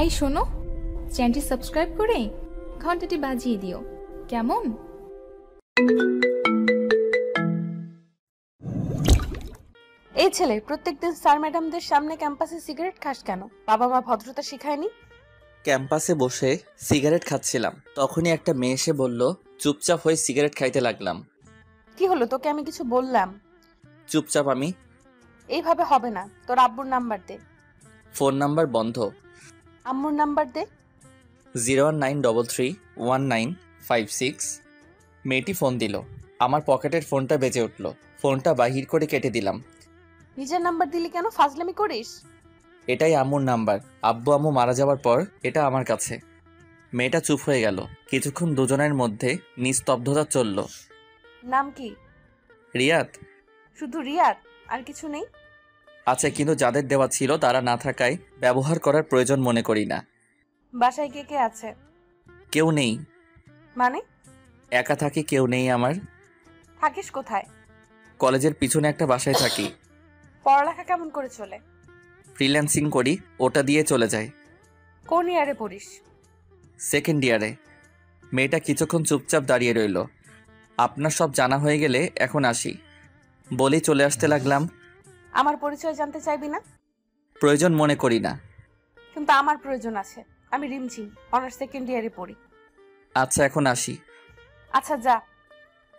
I শোনো, চ্যানেলটি subscribe করে ঘন্টাটি বাজিয়ে দিও কেমন। এই ছেলে প্রত্যেকদিন স্যার ম্যাডামদের সামনে ক্যাম্পাসে সিগারেট খাস কেন? বাবা মা ভদ্রতা শিখায়নি? ক্যাম্পাসে বসে সিগারেট খাচ্ছিলাম, তখনই একটা মেয়ে এসে বলল। চুপচাপ হয়ে সিগারেট খাইতে লাগলাম। কি হলো, তোকে আমি কিছু বললাম? চুপচাপ আমি। এইভাবে হবে না, তোর আব্বুর নাম্বার দে। ফোন নাম্বার বন্ধ। আম্মুর নাম্বার দে। 019331956। মেয়েটি ফোন দিল। আমার পকেটের ফোনটা বেজে উঠল। ফোনটা বাহির করে কেটে দিলাম। নিজের নাম্বার দিলি কেন? ফাজলামি করিস? এটাই আম্মুর নাম্বার। আব্বু আম্মু মারা যাওয়ার পর এটা আমার কাছে। মেয়েটা চুপ হয়ে গেল। কিছুক্ষণ দুজনের মধ্যে নিস্তব্ধতা চলল। নাম কি? রিয়াদ। শুধু রিয়াদ, আর কিছু নেই? আছে, কিন্তু যাদের দেওয়া ছিল তারা না থাকায় ব্যবহার করার প্রয়োজন মনে করি না। বাসায় কে কে আছে? কেউ নেই। মানে? একা থাকি, কেউ নেই আমার। থাকিস কোথায়? কলেজের পিছনে একটা বাসায় থাকি। পড়ালেখা কেমন করে চলে? ফ্রিল্যান্সিং করি, ওটা দিয়ে চলে যায়। কোন ইয়ারে পড়িস? সেকেন্ড ইয়ারে। মেয়েটা কিছুক্ষণ চুপচাপ দাঁড়িয়ে রইল। আপনার সব জানা হয়ে গেলে এখন আসি বলেই চলে আসতে লাগলাম। আমার পরিচয় জানতে চাইবি না? প্রয়োজন মনে করি না। কিন্তু আমার প্রয়োজন আছে। আমি রিমঝিম, অনার্স সেকেন্ড ইয়ারে পড়ি। আচ্ছা, এখন আসি। আচ্ছা যা।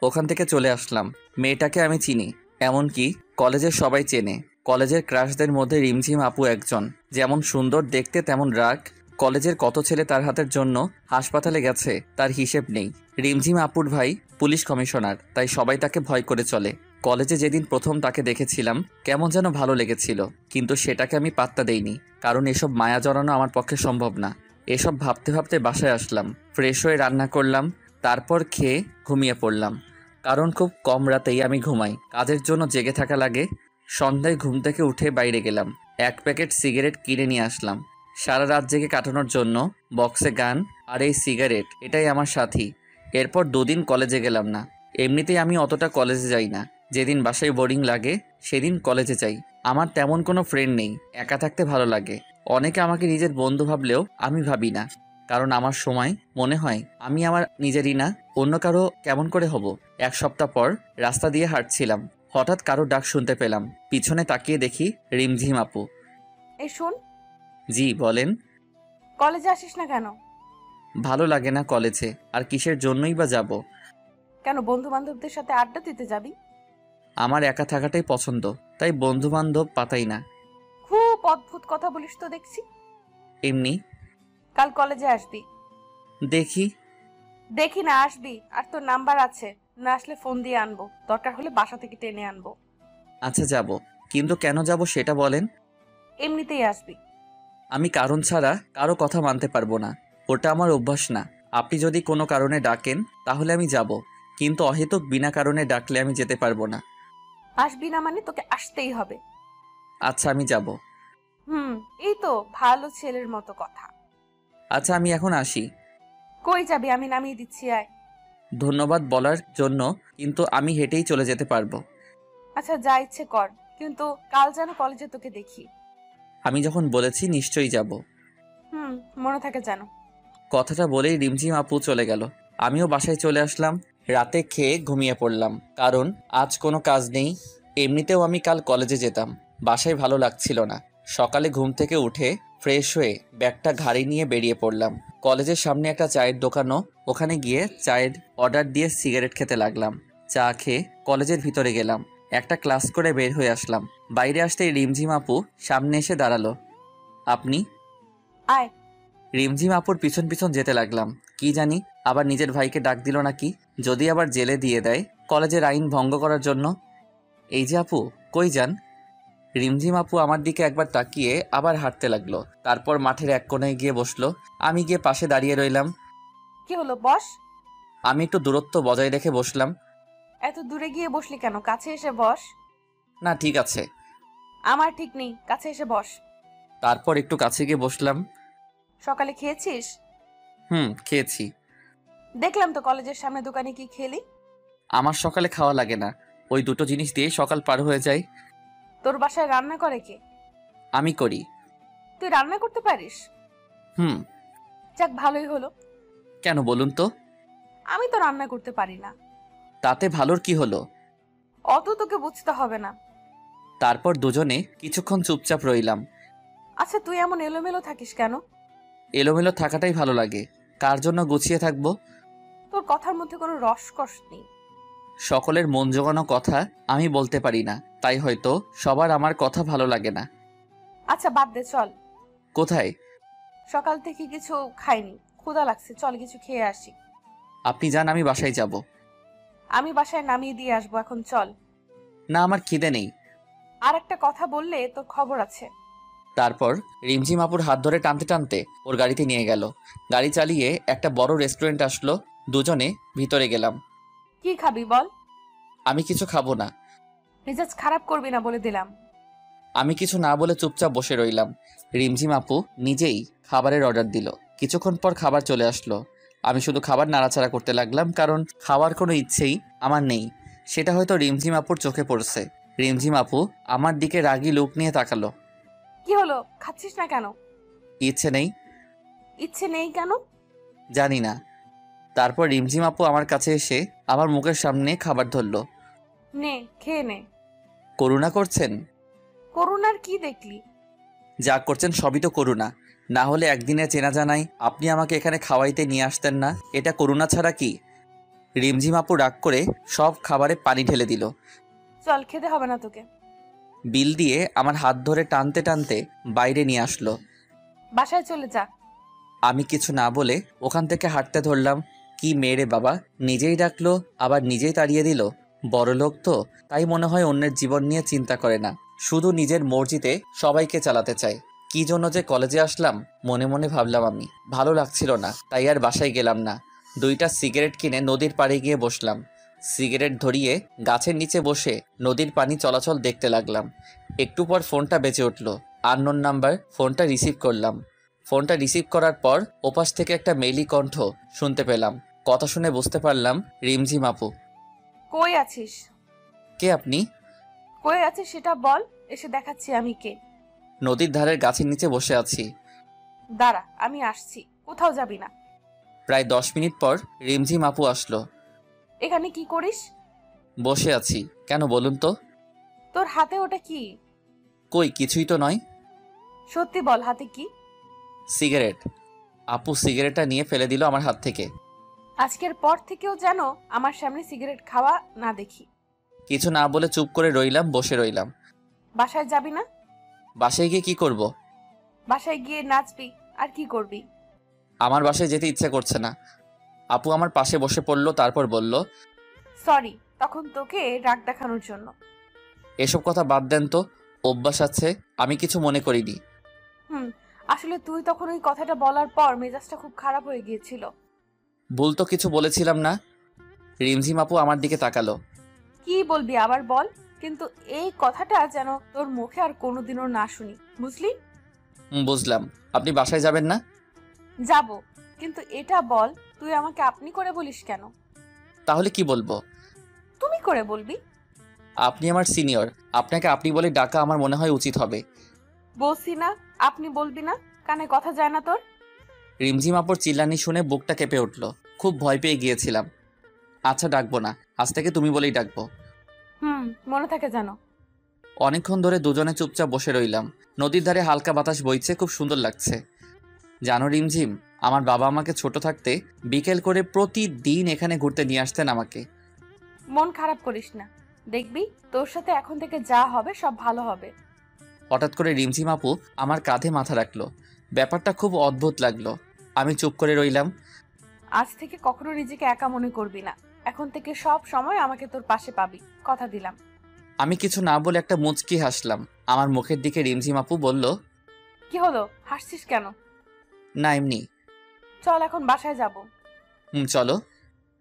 ওখান থেকে চলে আসলাম। মেয়েটাকে আমি চিনি, এমনকি কলেজের সবাই চেনে। কলেজের ক্রাশদের মধ্যে রিমঝিম আপু একজন। যেমন সুন্দর দেখতে তেমন রাগ। কলেজের কত ছেলে তার হাতের জন্য হাসপাতালে গেছে তার হিসেব নেই। রিমঝিম আপুর ভাই পুলিশ কমিশনার, তাই সবাই তাকে ভয় করে চলে। কলেজে যেদিন প্রথম তাকে দেখেছিলাম কেমন যেন ভালো লেগেছিল, কিন্তু সেটাকে আমি পাত্তা দেইনি, কারণ এসব মায়া জড়ানো আমার পক্ষে সম্ভব না। এসব ভাবতে ভাবতে বাসায় আসলাম। ফ্রেশ হয়ে রান্না করলাম, তারপর খেয়ে ঘুমিয়ে পড়লাম। কারণ খুব কম রাতেই আমি ঘুমাই, কাজের জন্য জেগে থাকা লাগে। সন্ধ্যায় ঘুম থেকে উঠে বাইরে গেলাম, 1 প্যাকেট সিগারেট কিনে নিয়ে আসলাম। সারা রাত জেগে কাটানোর জন্য বক্সে গান আর এই সিগারেট, এটাই আমার সাথী। এরপর 2 দিন কলেজে গেলাম না। এমনিতেই আমি অতটা কলেজে যাই না। যেদিন বাসায় বোরিং লাগে সেদিন কলেজে যাই। আমার তেমন কোনো ফ্রেন্ড নেই, একা থাকতে ভালো লাগে। অনেকে আমাকে নিজের বন্ধু ভাবলেও আমি ভাবি না, কারণ আমার সময় মনে হয় আমি আমার নিজেরই না, অন্য কারো কেমন করে হব। 1 সপ্তাহ পর রাস্তা দিয়ে হাঁটছিলাম, হঠাৎ কারো ডাক শুনতে পেলাম। পিছনে তাকিয়ে দেখি রিমঝিম আপু। এই শোন। জি বলেন। কলেজে আসিস না কেন? ভালো লাগে না কলেজে, আর কিসের জন্যই বা যাব। কেন, বন্ধু বান্ধবদের সাথে আড্ডা দিতে যাবি? আমার একা থাকাটাই পছন্দ, তাই বন্ধু বান্ধব পাতাই না। খুব অদ্ভুত কথা বলিস তো দেখছি। এমনি। কাল কলেজে আসবি? দেখি। দেখি না, আসবি। আর তোর নাম্বার আছে, না আসলে ফোন দিয়ে আনবো, দরকার হলে বাসা থেকে টেনে আনবো। আচ্ছা যাব, কিন্তু কেন যাব সেটা বলেন। এমনিতেই আসবি। আমি কারণ ছাড়া কারো কথা মানতে পারবো না, ওটা আমার অভ্যাস না। আপনি যদি কোনো কারণে ডাকেন তাহলে আমি যাব, কিন্তু অহেতুক বিনা কারণে ডাকলে আমি যেতে পারবো না। আসবি না মানে তোকে আসতেই হবে। আচ্ছা আমি যাব। এই তো ভালো ছেলের মতো কথা। আচ্ছা আমি এখন আসি। কই যাবি? আমি নামিয়ে দিচ্ছি, আয়। ধন্যবাদ বলার জন্য, কিন্তু আমি হেঁটেই চলে যেতে পারবো। আচ্ছা যা ইচ্ছে কর, কিন্তু কাল যেন কলেজে তোকে দেখি। আমি যখন বলেছি নিশ্চয়ই যাব। মনে থাকে যেন। কথাটা বলেই রিমঝিম আপু চলে গেল। আমিও বাসায় চলে আসলাম। রাতে খেয়ে ঘুমিয়ে পড়লাম, কারণ আজ কোনো কাজ নেই। এমনিতেও আমি কাল কলেজে যেতাম, বাসায় ভালো লাগছিল না। সকালে ঘুম থেকে উঠে ফ্রেশ হয়ে ব্যাগটা ঘাড়ি নিয়ে বেরিয়ে পড়লাম। কলেজের সামনে একটা চায়ের দোকানও, ওখানে গিয়ে চায়ের অর্ডার দিয়ে সিগারেট খেতে লাগলাম। চা খেয়ে কলেজের ভিতরে গেলাম, একটা ক্লাস করে বের হয়ে আসলাম। বাইরে আসতেই রিমঝিম আপু সামনে এসে দাঁড়ালো। আপনি? আয়। রিমঝিম আপুর পিছন পিছন যেতে লাগলাম। কি জানি আবার নিজের ভাইকে ডাক দিল নাকি, যদি আবার জেলে দিয়ে দেয় কলেজের আইন ভঙ্গ করার জন্য। এই যে আপু, কই যান? রিমঝিম আপু আমার দিকে একবার তাকিয়ে আবার হাঁটতে লাগলো, তারপর মাঠের এক কোণায় গিয়ে বসলো। আমি গিয়ে পাশে দাঁড়িয়ে রইলাম। কি হলো, বস। আমি একটু দূরত্ব বজায় রেখে বসলাম। এত দূরে গিয়ে বসলি কেন? কাছে এসে বস। না ঠিক আছে। আমার ঠিক নেই, কাছে এসে বস। তারপর একটু কাছে গিয়ে বসলাম। সকালে খেয়েছিস? খেয়েছি। দেখলাম তো কলেজের সামনে দোকানে কি খেলি। আমার সকালে খাওয়া লাগে না, ওই দুটো জিনিস দিয়ে সকাল পার হয়ে যায়। তোর বাসায় রান্না করে কে? আমি করি। তুই রান্না করতে পারিস? হুম। যাক, ভালোই হলো। কেন বলুন তো? আমি তো রান্না করতে পারি না। তাতে ভালোর কি হলো? অত তোকে বুঝতে হবে না। তারপর দুজনে কিছুক্ষণ চুপচাপ রইলাম। আচ্ছা, তুই এমন এলোমেলো থাকিস কেন? এলোমেলো থাকাটাই ভালো লাগে। কার জন্য গুছিয়ে থাকবো? তোর কথার মধ্যে কোনো রসকস নেই। সকলের মন জোগানো কথা আমি বলতে পারি না, তাই হয়তো সবার আমার কথা ভালো লাগে না। আচ্ছা বাদ দে, চল। কোথায়? সকাল থেকে কিছু খাইনি, ক্ষুধা লাগছে, চল কিছু খেয়ে আসি। আপনি যান, আমি বাসায় যাব। আমি বাসায় নামিয়ে দিয়ে আসবো, এখন চল। না, আমার খিদে নেই। আর একটা কথা বললে তোর খবর আছে। তারপর রিমঝিম আপুর হাত ধরে টানতে টানতে ওর গাড়িতে নিয়ে গেল। গাড়ি চালিয়ে একটা বড় রেস্টুরেন্ট আসলো। দুজনে ভিতরে গেলাম। কি খাবি বল? আমি কিছু খাবো না। মেজাজ খারাপ করবি না বলে দিলাম। আমি কিছু না বলে চুপচাপ বসে রইলাম। রিমঝিম আপু নিজেই খাবারের অর্ডার দিল। কিছুক্ষণ পর খাবার চলে আসলো। আমি শুধু খাবার নাড়াচাড়া করতে লাগলাম, কারণ খাওয়ার কোনো ইচ্ছেই আমার নেই। সেটা হয়তো রিমঝিম আপুর চোখে পড়ছে। রিমঝিম আপু আমার দিকে রাগী লুক নিয়ে তাকালো। কি হলো, খাচ্ছিস না কেন? ইচ্ছে নেই। ইচ্ছে নেই কেন? জানি না। তারপর রিমঝিম আপু আমার কাছে এসে আমার মুখের সামনে খাবার ধরলো। নে, খেয়ে নে। করুণা করছেন? করুণার কি দেখলি? যা করছেন সবই তো করুণা। না হলে একদিনে চেনা জানাই আপনি আমাকে এখানে খাওয়াইতে নিয়ে আসতেন না। এটা করুণা ছাড়া কি? রিমঝিম আপু রাগ করে সব খাবারে পানি ঢেলে দিল। চল, খেতে হবে না তোকে। বিল দিয়ে আমার হাত ধরে টানতে টানতে বাইরে নিয়ে আসলো। বাসায় চলে যা। আমি কিছু না বলে ওখান থেকে হাঁটতে ধরলাম। কি মেরে বাবা, নিজেই ডাকলো আবার নিজেই তাড়িয়ে দিল। বড় লোক তো, তাই মনে হয় অন্যের জীবন নিয়ে চিন্তা করে না, শুধু নিজের মর্জিতে সবাইকে চালাতে চায়। কি জন্য যে কলেজে আসলাম মনে মনে ভাবলাম আমি। ভালো লাগছিল না, তাই আর বাসায় গেলাম না। 2টা সিগারেট কিনে নদীর পাড়ে গিয়ে বসলাম। সিগারেট ধরিয়ে গাছের নিচে বসে নদীর পানি চলাচল দেখতে লাগলাম। একটু পর ফোনটা বেজে উঠল। Unknown number. ফোনটা রিসিভ করলাম। ফোনটা রিসিভ করার পর ওপাশ থেকে একটা মেইলি কণ্ঠ শুনতে পেলাম। কথা শুনে বুঝতে পারলাম রিমঝিম আপু। কই আছিস? কে আপনি? কই আছিস সেটা বল, এসে দেখাচ্ছি আমি কে। নদীর ধারের গাছের নিচে বসে আছি। দাঁড়া, আমি আসছি, কোথাও যাবি না। প্রায় 10 মিনিট পর রিমঝিম আপু আসলো। এখানে কি করিস? বসে আছি। কেন বলুন তো? তোর হাতে ওটা কি? কই, কিছুই তো নয়। সত্যি বল, হাতে কি? সিগারেট। আপু সিগারেটটা নিয়ে ফেলে দিল আমার হাত থেকে। আজকের পর থেকেও যেন আমার সামনে সিগারেট খাওয়া না দেখি। কিছু না বলে চুপ করে রইলাম, বসে রইলাম। বাসায় যাবি না? বাসায় গিয়ে কি করব? বাসায় গিয়ে নাচবি, আর কি করবি? আমার বাসায় যেতে ইচ্ছে করছে না। আপু আমার পাশে বসে পড়লো, তারপর বলল, সরি তখন তোকে রাগ দেখানোর জন্য। এসব কথা বাদ দেন তো, অভ্যাস আছে, আমি কিছু মনে করিনি। আসলে তুই তখন ওই কথাটা বলার পর মেজাজটা খুব খারাপ হয়ে গিয়েছিল। ভুল তো কিছু বলেছিলাম না। রিমঝিম আপু আমার দিকে তাকালো। কি বলবি আবার বল, কিন্তু এই কথাটা যেন তোর মুখে আর কোনোদিনও না শুনি, বুঝলি? বুঝলাম। আপনি বাসায় যাবেন না? যাব, কিন্তু এটা বল, তুই আমাকে আপনি করে বলিস কেন? তাহলে কি বলবো? তুমি করে বলবি। আপনি আমার সিনিয়র, আপনাকে আপনি বলে ডাকা আমার মনে হয় উচিত হবে। বলছি না আপনি বলবি না, কানে কথা যায় না তোর? রিমঝিম আপুর চিল্লানি শুনে বুকটা কেঁপে উঠল। খুব ভয় পেয়ে গিয়েছিলাম। আচ্ছা, ডাকবো না, আজ থেকে তুমি বলেই ডাকবো। মনে থাকে জানো। অনেকক্ষণ ধরে দুজনে চুপচাপ বসে রইলাম। নদীর ধারে হালকা বাতাস বইছে, খুব সুন্দর লাগছে। জানো রিমঝিম, আমার বাবা আমাকে ছোট থাকতে বিকেল করে প্রতিদিন এখানে ঘুরতে নিয়ে আসতেন আমাকে। মন খারাপ করিস না, দেখবি তোর সাথে এখন থেকে যা হবে সব ভালো হবে। হঠাৎ করে রিমঝিম আপু আমার কাঁধে মাথা রাখলো। ব্যাপারটা খুব অদ্ভুত লাগলো। আমি চুপ করে রইলাম। আজ থেকে কখনো নিজেকে একা মনে করবি না, এখন থেকে সব সময় আমাকে তোর পাশে পাবি, কথা দিলাম। আমি কিছু না বলে একটা মুচকি হাসলাম। আমার মুখের দিকে রিমঝিম আপু বলল, কি হলো, হাসছিস কেন? না, এমনি। চল এখন বাসায় যাব। চলো।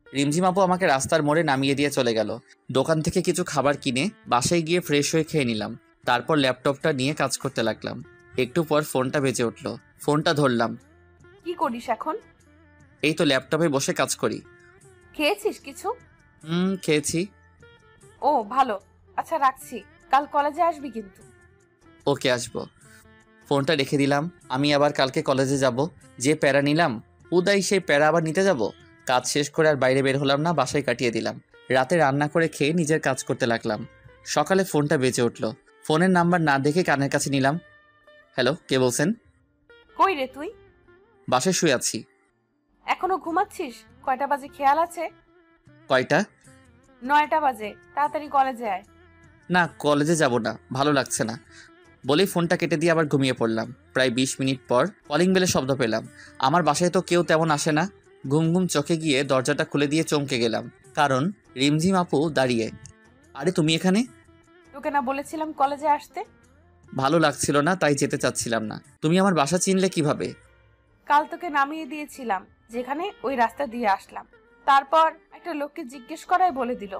রিমঝিম আপু আমাকে রাস্তার মোড়ে নামিয়ে দিয়ে চলে গেল। দোকান থেকে কিছু খাবার কিনে বাসায় গিয়ে ফ্রেশ হয়ে খেয়ে নিলাম। তারপর ল্যাপটপটা নিয়ে কাজ করতে লাগলাম। একটু পর ফোনটা বেজে উঠল। ফোনটা ধরলাম। কি করিস এখন? এই তো ল্যাপটপে বসে কাজ করি। খেয়েছিস কিছু? খেয়েছি। ও ভালো, আচ্ছা রাখছি, কাল কলেজে আসবি কিন্তু। ওকে, আসবো। ফোনটা রেখে দিলাম। আমি আবার কালকে কলেজে যাব। যে প্যারা নিলাম, উদয় সেই প্যারা আবার নিতে যাব। কাজ শেষ করে আর বাইরে বের হলাম না, বাসায় কাটিয়ে দিলাম। রাতে রান্না করে খেয়ে নিজের কাজ করতে লাগলাম। সকালে ফোনটা বেজে উঠল। ফোনের নাম্বার না দেখে কানের কাছে নিলাম। হ্যালো, কে বলছেন? কই রে তুই? বাসায় শুয়ে আছি। এখনো ঘুমাচ্ছিস? কয়টা বাজে খেয়াল আছে? কয়টা? 9টা বাজে। তাড়াতাড়ি কলেজে আয়। না, কলেজে যাব না, ভালো লাগছে না বলেই ফোনটা কেটে দিয়ে আবার ঘুমিয়ে পড়লাম। প্রায় 20 মিনিট পর কলিং বেলের শব্দ পেলাম। আমার বাসায় তো কেউ তেমন আসে না। ঘুম ঘুম চোখে গিয়ে দরজাটা খুলে দিয়ে চমকে গেলাম, কারণ রিমঝিম আপু দাঁড়িয়ে। আরে তুমি এখানে? তোকে না বলেছিলাম কলেজে আসতে? ভালো লাগছিল না, তাই যেতে চাচ্ছিলাম না। তুমি আমার বাসা চিনলে কিভাবে? কাল তোকে নামিয়ে দিয়েছিলাম যেখানে, ওই রাস্তা দিয়ে আসলাম। তারপর একটা লোককে জিজ্ঞেস করায় বলে দিল।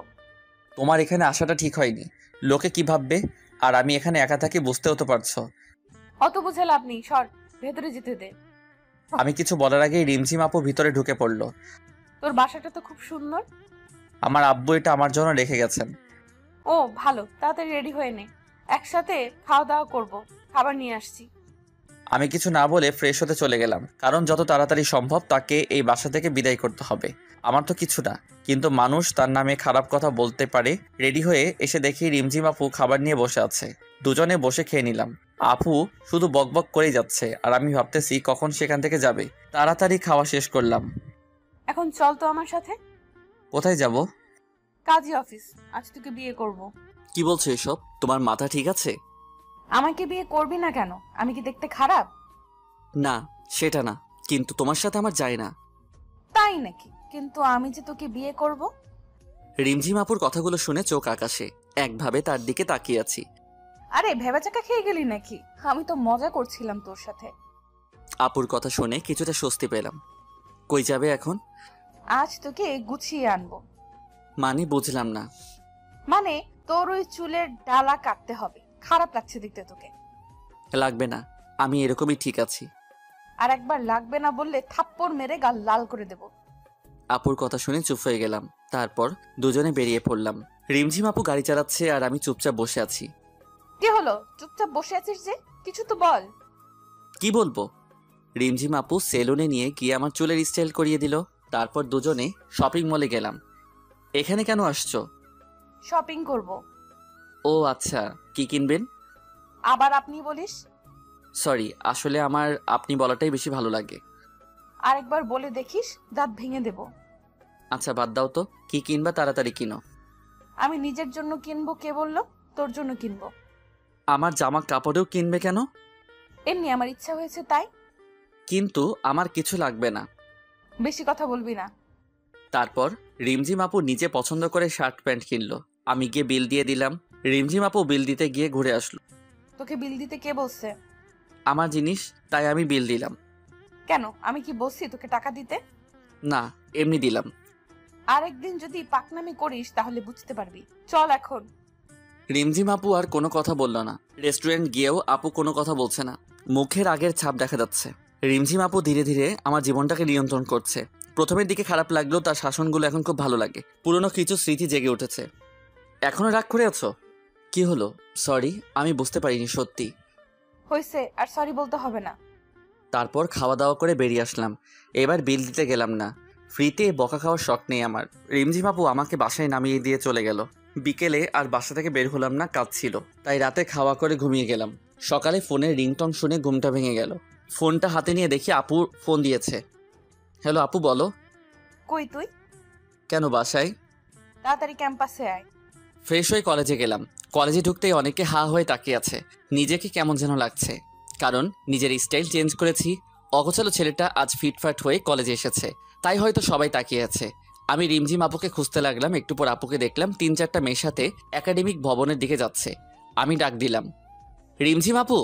তোমার এখানে আসাটা ঠিক হয়নি। লোকে কি ভাববে? আর আমি এখানে একা থাকি, বুঝতেও তো পারছো। অত বুঝে লাভ নেই, সর, ভেতরে যেতে দে। আমি কিছু বলার আগেই রিমঝিম আপু ভিতরে ঢুকে পড়লো। তোর বাসাটা তো খুব সুন্দর। আমার আব্বু এটা আমার জন্য রেখে গেছেন। ও ভালো, তাড়াতাড়ি রেডি হয়ে নে, একসাথে খাওয়া দাওয়া করব। খাবার নিয়ে আসছি। আমি কিছু না বলে ফ্রেশ হতে চলে গেলাম, কারণ যত তাড়াতাড়ি সম্ভব তাকে এই বাসা থেকে বিদায় করতে হবে। আমার তো কিছু না, কিন্তু মানুষ তার নামে খারাপ কথা বলতে পারে। রেডি হয়ে এসে দেখি রিমঝিম আপু খাবার নিয়ে বসে আছে। দুজনে বসে খেয়ে নিলাম। আপু শুধু বকবক করেই যাচ্ছে, আর আমি ভাবতেছি কখন সেখান থেকে যাবে। তাড়াতাড়ি খাওয়া শেষ করলাম। এখন চল তো আমার সাথে। কোথায় যাব? কাজী অফিস, আজ তোকে বিয়ে করব। কি বলছো এসব? তোমার মাথা ঠিক আছে? আমাকে বিয়ে করবি না কেন? আমি কি দেখতে খারাপ? না, সেটা না, কিন্তু তোমার সাথে আমার যায় না। তাই নাকি? কিন্তু আমি যে তোকে বিয়ে করব। রিমঝিম আপুর কথাগুলো শুনে চোখ আকাশে, একভাবে তার দিকে তাকিয়ে আছি। আরে ভেবাচাকা খেয়ে গেলি নাকি? আমি তো মজা করছিলাম তোর সাথে। আপুর কথা শুনে কিছুটা স্বস্তি পেলাম। কই যাবে এখন? আজ তোকে গুছিয়ে আনবো। মানে বুঝলাম না। মানে তোর ওই চুলের ডালা কাটতে হবে। খারাপ লাগছে দেখতে তোকে। লাগবে না, আমি এরকমই ঠিক আছি। আর একবার লাগবে না বললে থাপ্পড় মেরে গাল লাল করে দেব। আপুর কথা শুনে চুপ হয়ে গেলাম। তারপর দুজনে বেরিয়ে পড়লাম। রিমঝিম আপু গাড়ি চালাচ্ছে আর আমি চুপচাপ বসে আছি। কি হলো, চুপচাপ বসে আছিস যে? কিছু তো বল। কি বলবো? রিমঝিম আপু সেলুনে নিয়ে গিয়ে আমার চুলের স্টাইল করিয়ে দিল। তারপর দুজনে শপিং মলে গেলাম। এখানে কেন আসছো? শপিং করব। ও আচ্ছা, কি কিনবেন? আবার আপনি বলিস? সরি, আসলে আমার আপনি বলাটাই বেশি ভালো লাগে। আরেকবার বলে দেখিস, দাঁত ভেঙে দেব। আচ্ছা বাদ দাও তো, কি কিনবা তাড়াতাড়ি কিনো। আমি নিজের জন্য কিনবো, কে বললো? তোর জন্য কিনবো। আমার জামা কাপড়েও কিনবে কেন? এমনি আমার ইচ্ছা হয়েছে তাই। কিন্তু আমার কিছু লাগবে না। বেশি কথা বলবি না। তারপর রিমঝিম আপু নিজে পছন্দ করে শার্ট প্যান্ট কিনলো। আমি গিয়ে বিল দিয়ে দিলাম। রিমঝিম আপু বিল দিতে গিয়ে ঘুরে আসলো। তোকে বিল দিতে কে বলছে? আমার জিনিস, তাই আমি বিল দিলাম। কেন, আমি কি বলছি তোকে টাকা দিতে? না, এমনি দিলাম। আরেকদিন যদি পাকনামি করিস তাহলে বুঝতে পারবি। চল এখন। রিমঝিম আপু আর কোনো কথা বলল না। রেস্টুরেন্ট গিয়েও আপু কোনো কথা বলছে না। মুখের আগের ছাপ দেখা যাচ্ছে। রিমঝিম আপু ধীরে ধীরে আমার জীবনটাকে নিয়ন্ত্রণ করছে। প্রথমের দিকে খারাপ লাগলেও তার শাসনগুলো এখন খুব ভালো লাগে। পুরনো কিছু স্মৃতি জেগে উঠেছে। এখনো রাগ করে আছো? কি হলো? সরি, আমি বুঝতে পারিনি সত্যি। হয়েছে, আর সরি বলতে হবে না। তারপর খাওয়া দাওয়া করে বেরিয়ে আসলাম। এবার বিল দিতে গেলাম না। ফ্রিতে বকা খাওয়ার শখ নেই আমার। রিমঝিম আপু আমাকে বাসায় নামিয়ে দিয়ে চলে গেল। বিকেলে আর বাসা থেকে বের হলাম না, কাজ ছিল। তাই রাতে খাওয়া করে ঘুমিয়ে গেলাম। সকালে ফোনের রিংটং শুনে ঘুমটা ভেঙে গেল। ফোনটা হাতে নিয়ে দেখি আপু ফোন দিয়েছে। হ্যালো আপু, বলো। কই তুই? কেন, বাসায়। তাড়াতাড়ি ক্যাম্পাসে আয়। ফ্রেশ হয়ে কলেজে গেলাম। কলেজে ঢুকতেই অনেকে হা হয়ে তাকিয়ে আছে। নিজেকে কেমন যেন লাগছে, কারণ নিজের স্টাইল চেঞ্জ করেছি। অগোছালো ছেলেটা আজ ফিটফাট হয়ে কলেজে এসেছে, তাই হয়তো সবাই তাকিয়ে আছে। আমি রিমঝিম আপুকে খুঁজতে লাগলাম। একটু পর আপুকে দেখলাম 3-4টা মেয়ের সাথে একাডেমিক ভবনের দিকে যাচ্ছে। আমি ডাক দিলাম, রিমঝিম আপু।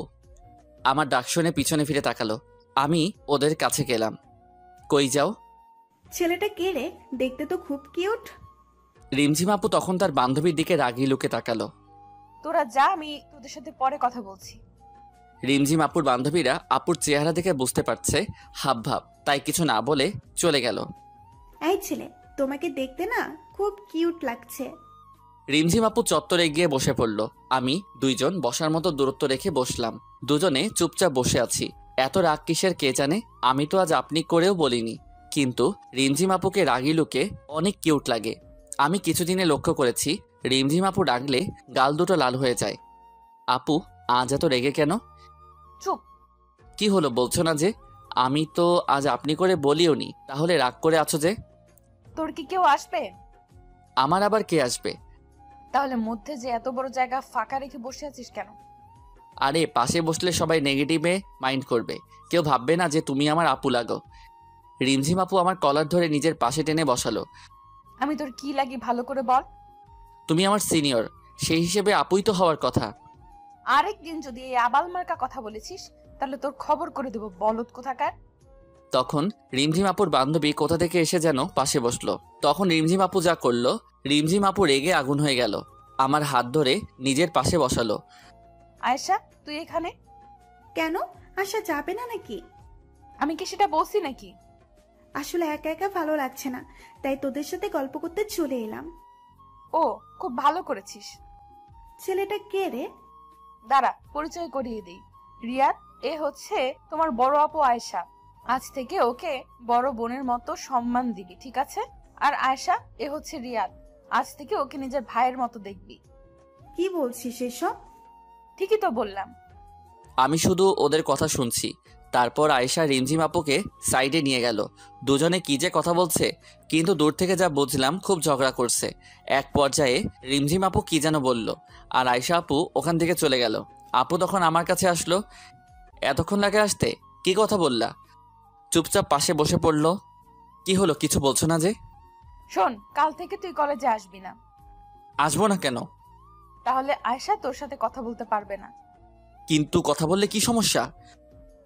আমার ডাক শুনে পিছনে ফিরে তাকালো। আমি ওদের কাছে গেলাম। কই যাও? ছেলেটা কে রে? দেখতে তো খুব কিউট। রিমঝিম আপু তখন তার বান্ধবীর দিকে রাগি লুকে তাকালো। তোরা যা, আমি তোদের সাথে পরে কথা বলছি। রিমঝিম আপুর বান্ধবীরা আপুর চেহারা দেখে বুঝতে পারছে হাব ভাব, তাই কিছু না বলে চলে গেল। এই ছেলে, তোমাকে দেখতে না খুব কিউট লাগছে। রিমঝিম আপু চত্বরে গিয়ে বসে পড়ল। আমি দুইজন বসার মতো দূরত্ব রেখে বসলাম। দুজনে চুপচাপ বসে আছি। এত রাগ কিসের কে জানে। আমি তো আজ আপনি করেও বলিনি, কিন্তু রিমঝিম আপুকে রাগী লুকে অনেক কিউট লাগে। আমি কিছুদিনে লক্ষ্য করেছি রিমঝিম আপু ডাকলে গাল দুটো লাল হয়ে যায়। আপু আজ এত রেগে কেন? চুপ। কি হলো বলছো না যে? আমি তো আজ আপনি করে বলিও নি, তাহলে রাগ করে আছো যে? তোর কি কেউ আসবে? আমার আবার কে আসবে? তাহলে মধ্যে যে এত বড় জায়গা ফাঁকা রেখে বসে আছিস কেন? আরে পাশে বসলে সবাই নেগেটিভে মাইন্ড করবে, কেউ ভাববে না যে তুমি আমার আপু লাগো। রিমঝিম আপু আমার কলার ধরে নিজের পাশে টেনে বসালো। আমি তোর কি লাগি ভালো করে বল। তুমি আমার সিনিয়র, সেই হিসেবে আপুই তো হওয়ার কথা। আরেকদিন যদি এই আবাল মার্কা কথা বলেছিস তাহলে তোর খবর করে দেব, বলদ কোথাকার। তখন রিমঝিম আপুর বান্ধবী কোথা থেকে এসে যেন পাশে বসলো। তখন রিমঝিম আপু যা করলো, রিমঝিম আপু রেগে আগুন হয়ে গেল। আমার হাত ধরে নিজের পাশে বসালো। আয়েশা তুই এখানে? কেন, আশা যাবে না নাকি? আমি কি সেটা বলছি নাকি? আসলে একা একা ভালো লাগছে না, তাই তোদের সাথে গল্প করতে চলে এলাম। ও খুব ভালো করেছিস। ছেলেটা কে রে? দাঁড়া পরিচয় করিয়ে দিই। রিয়াদ, এ হচ্ছে তোমার বড় আপু আয়েশা। আজ থেকে ওকে বড় বোনের মতো সম্মান দিবি, ঠিক আছে? আর আয়েশা, এ হচ্ছে রিয়াদ। আজ থেকে ওকে নিজের ভাইয়ের মতো দেখবি। কি বলছিস এসব? ঠিকই তো বললাম। আমি শুধু ওদের কথা শুনছি। তারপর আয়েশা রিমঝিম আপুকে সাইডে নিয়ে গেল। দুজনে কি যে কথা বলছে, কিন্তু দূর থেকে যা বুঝলাম খুব ঝগড়া করছে। এক পর্যায়ে রিমঝিম আপু কি যেন বলল, আর আয়েশা আপু ওখান থেকে চলে গেল। আপু তখন আমার কাছে আসলো। এতক্ষণ লাগে আসতে, কি কথা বললা? চুপচাপ পাশে বসে পড়ল। কি হলো, কিছু বলছো না যে? শোন, কাল থেকে তুই কলেজে আসবি না। আসবো না কেন? তাহলে আয়েশা তোর সাথে কথা বলতে পারবে না। কিন্তু কথা বললে কি সমস্যা?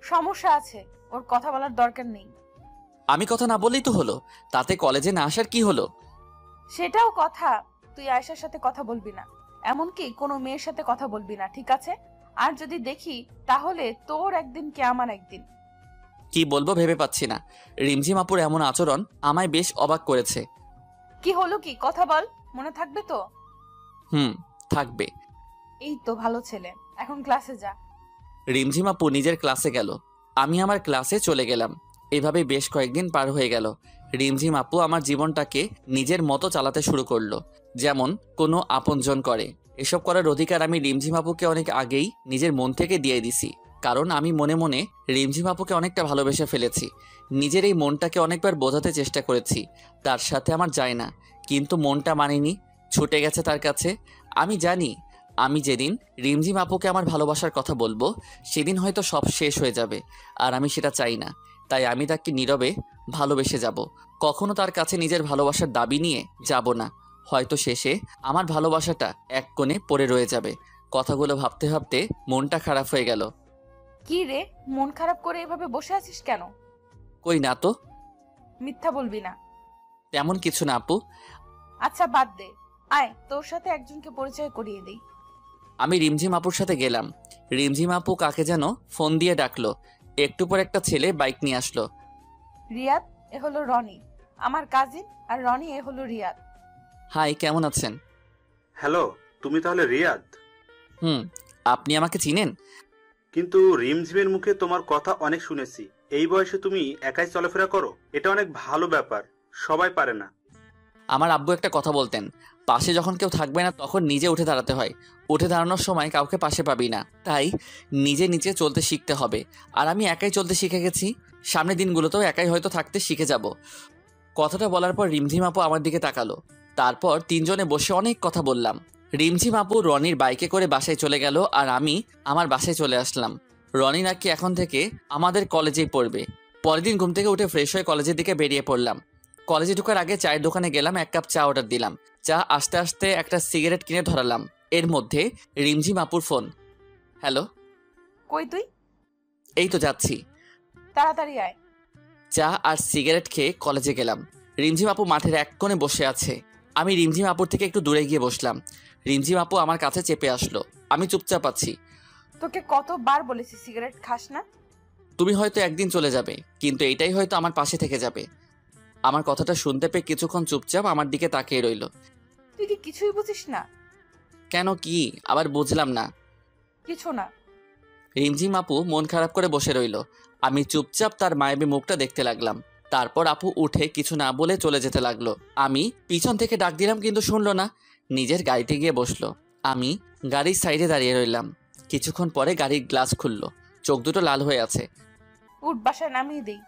সমস্যা আছে, ওর কথা বলার দরকার নেই। আমি কথা না বললেই তো হলো, তাতে কলেজে না আসার কি হলো? সেটাও কথা। তুই আয়েশার সাথে কথা বলবি না, এমনকি কোনো মেয়ের সাথে কথা বলবি না, ঠিক আছে? আর যদি দেখি তাহলে তোর একদিন কে আমার একদিন। কি বলবো ভেবে পাচ্ছি না। রিমঝিম আপুর এমন আচরণ আমায় বেশ অবাক করেছে। কি হলো, কি কথা বল, মনে থাকবে তো? থাকবে। এই তো ভালো ছেলে, এখন ক্লাসে যা। রিমঝিম আপু নিজের ক্লাসে গেল, আমি আমার ক্লাসে চলে গেলাম। এভাবে বেশ কয়েকদিন পার হয়ে গেল। রিমঝিম আপু আমার জীবনটাকে নিজের মতো চালাতে শুরু করলো, যেমন কোনো আপনজন করে। এসব করার অধিকার আমি রিমঝিম আপুকে অনেক আগেই নিজের মন থেকে দিয়ে দিছি, কারণ আমি মনে মনে রিমঝিম আপুকে অনেকটা ভালোবেসে ফেলেছি। নিজের এই মনটাকে অনেকবার বোঝাতে চেষ্টা করেছি তার সাথে আমার যায় না, কিন্তু মনটা মানেনি, ছুটে গেছে তার কাছে। আমি জানি আমি যেদিন রিমঝিম আপুকে আমার ভালোবাসার কথা বলবো সেদিন হয়তো সব শেষ হয়ে যাবে, আর আমি সেটা চাই না। তাই আমি তাকে নীরবে ভালোবেসে যাব, কখনো তার কাছে নিজের ভালোবাসার দাবি নিয়ে যাব না। হয়তো শেষে আমার ভালোবাসাটা এক কোণে পড়ে রয়ে যাবে। কথাগুলো ভাবতে ভাবতে মনটা খারাপ হয়ে গেল। কি রে, মন খারাপ করে এভাবে বসে আছিস কেন? কই না তো। মিথ্যা বলবি না। তেমন কিছু না আপু। আচ্ছা বাদ দে, আয় তোর সাথে একজনকে পরিচয় করিয়ে দেই। আমি রিমঝিম আপুর সাথে গেলাম। রিমঝিম আপু কাকে যেন ফোন দিয়ে ডাকলো। একটু পর একটা ছেলে বাইক নিয়ে আসলো। রিয়াদ, এ হলো রনি, আমার কাজিন। আর রনি, এ হলো রিয়াদ। হাই, কেমন আছেন? হ্যালো, তুমি তাহলে রিয়াদ? আপনি আমাকে চিনেন? কিন্তু রিমঝিমের মুখে তোমার কথা অনেক শুনেছি। এই বয়সে তুমি একাই চলাফেরা করো, এটা অনেক ভালো ব্যাপার, সবাই পারে না। আমার আব্বু একটা কথা বলতেন, পাশে যখন কেউ থাকবে না তখন নিজে উঠে দাঁড়াতে হয়। উঠে দাঁড়ানোর সময় কাউকে পাশে পাবি না, তাই নিজে নিজে চলতে শিখতে হবে। আর আমি একাই চলতে শিখে গেছি, সামনের দিনগুলোতেও একাই হয়তো থাকতে শিখে যাব। কথাটা বলার পর রিমঝিম আপু আমার দিকে তাকালো। তারপর তিনজনে বসে অনেক কথা বললাম। রিমঝিম আপু রনির বাইকে করে বাসায় চলে গেল, আর আমি আমার বাসায় চলে আসলাম। রনি নাকি এখন থেকে আমাদের কলেজেই পড়বে। পরের দিন ঘুম থেকে উঠে ফ্রেশ হয়ে কলেজের দিকে বেরিয়ে পড়লাম। কলেজে ঢোকার আগে চায়ের দোকানে গেলাম, 1 কাপ চা অর্ডার দিলাম। চা আসতে আসতে একটা সিগারেট কিনে ধরালাম। এর মধ্যে রিমঝিম আপুর ফোন। হ্যালো। কই তুই? এই তো যাচ্ছি। তাড়াতাড়ি আয়। চা আর সিগারেট খেয়ে কলেজে গেলাম। রিমঝিম আপু মাঠের এক কোণে বসে আছে। আমি রিমঝিম আপুর থেকে একটু দূরে গিয়ে বসলাম। রিমঝিম আপু আমার কাছে চেপে আসলো। আমি চুপচাপ আছি। তোকে কতবার বলেছি সিগারেট খাস না? তুমি হয়তো একদিন চলে যাবে, কিন্তু এইটাই হয়তো আমার পাশে থেকে যাবে। আমার কথাটা শুনতে পেয়ে কিছুক্ষণ চুপচাপ আমার দিকে তাকিয়ে রইল। তুই কি কিছুই বুঝিস না? কেন, কি আবার বুঝলাম না? কিছু না। রিমঝিম আপু মন খারাপ করে বসে রইল। আমি চুপচাপ তার মায়াবী মুখটা দেখতে লাগলাম। তারপর আপু উঠে কিছু না বলে চলে যেতে লাগলো। আমি পিছন থেকে ডাক দিলাম কিন্তু শুনলো না, নিজের গাড়িতে গিয়ে বসলো। আমি গাড়ির সাইডে দাঁড়িয়ে রইলাম। কিছুক্ষণ পরে গাড়ির গ্লাস খুললো, চোখ দুটো লাল হয়ে আছে। উঠ, বাসায় নামিয়ে দেই।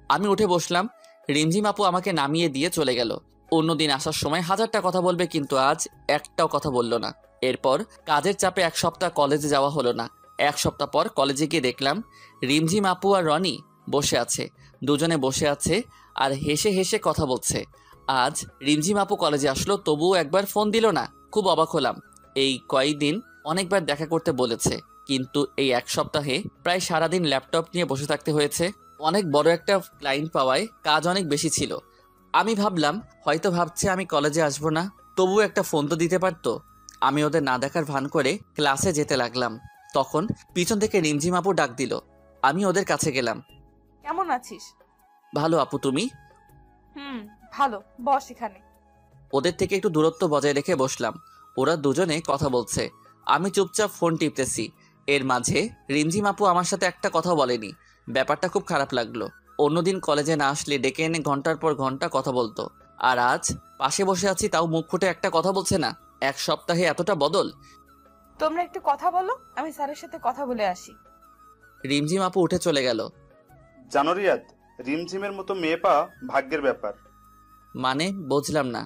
আমি উঠে বসলাম। রিমঝিম আপু আমাকে নামিয়ে দিয়ে চলে গেল। অন্যদিন আসার সময় হাজারটা কথা বলবে, কিন্তু আজ একটাও কথা বলল না। এরপর কাজের চাপে এক সপ্তাহ কলেজে যাওয়া হলো না। এক সপ্তাহ পর কলেজে গিয়ে দেখলাম রিমঝিম আপু আর রনি বসে আছে। দুজনে বসে আছে আর হেসে হেসে কথা বলছে। আজ রিমঝিম আপু কলেজে আসলো, তবুও একবার ফোন দিল না। খুব অবাক হলাম। এই কয়েকদিন অনেকবার দেখা করতে বলেছে, কিন্তু এই এক সপ্তাহে প্রায় সারাদিন ল্যাপটপ নিয়ে বসে থাকতে হয়েছে। অনেক বড় একটা ক্লায়েন্ট পাওয়ায় কাজ অনেক বেশি ছিল। আমি ভাবলাম হয়তো ভাবছে আমি কলেজে আসবো না, তবুও একটা ফোন তো দিতে পারতো। আমি ওদের না দেখার ভান করে ক্লাসে যেতে লাগলাম। তখন পিছন থেকে রিমঝিম আপু ডাক দিল। আমি ওদের কাছে গেলাম। কেমন আছিস? ভালো আপু, তুমি? ভালো, বস এখানে। ওদের থেকে একটু দূরত্ব বজায় রেখে বসলাম। ওরা দুজনে কথা বলছে, আমি চুপচাপ ফোন টিপতেছি। এর মাঝে রিমঝিম আপু আমার সাথে একটা কথা বলেনি। ব্যাপারটা খুব খারাপ লাগলো। অন্যদিন কলেজে না আসলে ডেকে এনে ঘন্টার পর ঘন্টা কথা বলতো, আর আজ পাশে বসে আছি তাও মুখ ফুটে একটা কথা বলছে না। এক সপ্তাহে এতটা বদল! তোমরা একটু কথা বলো, আমি স্যারের সাথে কথা বলে আসি। রিমঝিম আপু উঠে চলে গেল। জানো রিয়াদ, রিমঝিমের মতো মেয়ে পাওয়া ভাগ্যের ব্যাপার। মানে বুঝলাম না।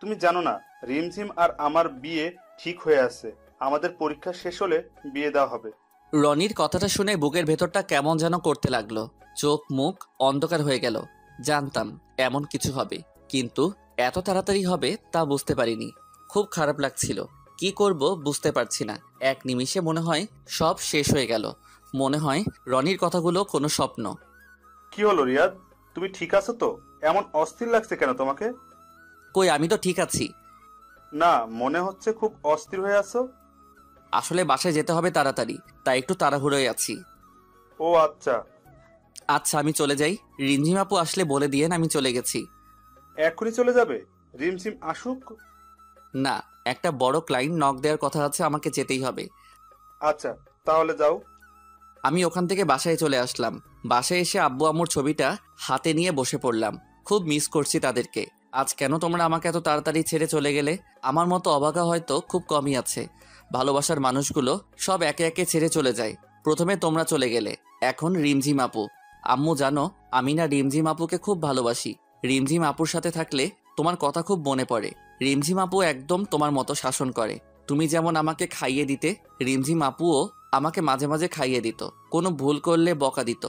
তুমি জানো না, রিমঝিম আর আমার বিয়ে ঠিক হয়ে আছে। আমাদের পরীক্ষা শেষ হলে বিয়ে দেওয়া হবে। রনির কথাটা শুনে বুকের ভেতরটা কেমন যেন করতে লাগলো। চোখ মুখ অন্ধকার হয়ে গেল। জানতাম এমন কিছু হবে, কিন্তু এত তাড়াতাড়ি হবে তা বুঝতে পারিনি। খুব খারাপ লাগছিল। কি করব বুঝতে পারছি না। এক নিমিষে মনে হয় সব শেষ হয়ে গেল। মনে হয় রনির কথাগুলো কোনো স্বপ্ন। কি হলো রিয়াদ, তুমি ঠিক আছো তো? এমন অস্থির লাগছে কেন তোমাকে? কই, আমি তো ঠিক আছি। না, মনে হচ্ছে খুব অস্থির হয়ে আছো। আসলে বাসায় যেতে হবে তাড়াতাড়ি, তাই একটু তাড়াহুড়োয় আছি। ও আচ্ছা। আচ্ছা আমি চলে যাই। রিমঝিম আপু আসলে বলে দিয়েন আমি চলে গেছি। এখনই চলে যাবে? রিমঝিম আসুক। না, একটা বড় ক্লায়েন্ট নক দেওয়ার কথা আছে, আমাকে যেতেই হবে। আচ্ছা, তাহলে যাও। আমি ওখান থেকে বাসায় চলে আসলাম। বাসায় এসে আব্বু আম্মুর ছবিটা হাতে নিয়ে বসে পড়লাম। খুব মিস করছি তাদেরকে। আজ কেন তোমরা আমাকে এত তাড়াতাড়ি ছেড়ে চলে গেলে? আমার মতো অবাকা হয়তো খুব কমই আছে। ভালোবাসার মানুষগুলো সব একে একে ছেড়ে চলে যায়। প্রথমে তোমরা চলে গেলে, এখন রিমঝিম আপু। আম্মু জানো, আমি না রিমঝিম আপুকে খুব ভালোবাসি। রিমঝিম আপুর সাথে থাকলে তোমার কথা খুব মনে পড়ে। রিমঝিম আপু একদম তোমার মতো শাসন করে। তুমি যেমন আমাকে খাইয়ে দিতে, রিমঝিম আপুও আমাকে মাঝে মাঝে খাইয়ে দিত। কোনো ভুল করলে বকা দিত।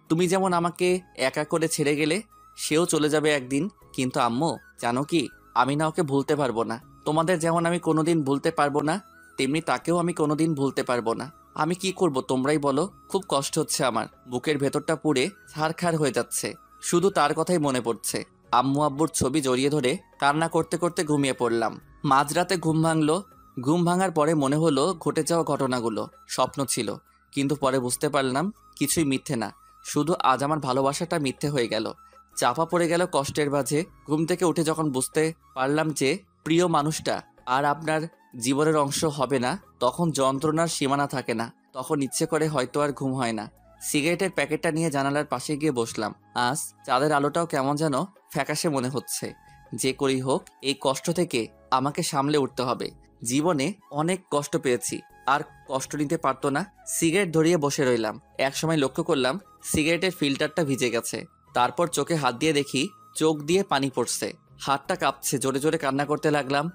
তুমি যেমন আমাকে একা করে ছেড়ে গেলে, সেও চলে যাবে একদিন। কিন্তু আম্মু জানো কি, আমি না ওকে ভুলতে পারবো না। তোমাদের যেমন আমি কোনোদিন ভুলতে পারবো না, তেমনি তাকেও আমি কোনোদিন ভুলতে পারবো না। আমি কি করব তোমরাই বলো। খুব কষ্ট হচ্ছে আমার। বুকের ভেতরটা পুড়ে ছারখার হয়ে যাচ্ছে। শুধু তার কথাই মনে পড়ছে। আম্মু আব্বুর ছবি জড়িয়ে ধরে কান্না করতে করতে ঘুমিয়ে পড়লাম। মাঝরাতে ঘুম ভাঙলো। ঘুম ভাঙার পরে মনে হলো ঘটে যাওয়া ঘটনাগুলো স্বপ্ন ছিল, কিন্তু পরে বুঝতে পারলাম কিছুই মিথ্যে না। শুধু আজ আমার ভালোবাসাটা মিথ্যে হয়ে গেল, চাপা পড়ে গেল কষ্টের মাঝে। ঘুম থেকে উঠে যখন বুঝতে পারলাম যে প্রিয় মানুষটা আর আপনার জীবনের অংশ হবে না, তখন যন্ত্রণার সীমানা থাকে না। তখন ইচ্ছে করে হয়তো আর ঘুম হয় না। সিগারেটের প্যাকেটটা নিয়ে জানালার পাশে গিয়ে বসলাম। আজ চাঁদের আলোটাও কেমন যেন ফ্যাকাশে মনে হচ্ছে। যে করেই হোক এই কষ্ট থেকে আমাকে সামলে উঠতে হবে। জীবনে অনেক কষ্ট পেয়েছি, আর কষ্ট নিতে পারতো না। সিগারেট ধরিয়ে বসে রইলাম। একসময় লক্ষ্য করলাম সিগারেটের ফিল্টারটা ভিজে গেছে। তারপর চোখে হাত দিয়ে দেখি চোখ দিয়ে পানি পড়ছে। হাতটা কাঁপছে। জোরে জোরে কান্না করতে লাগলাম।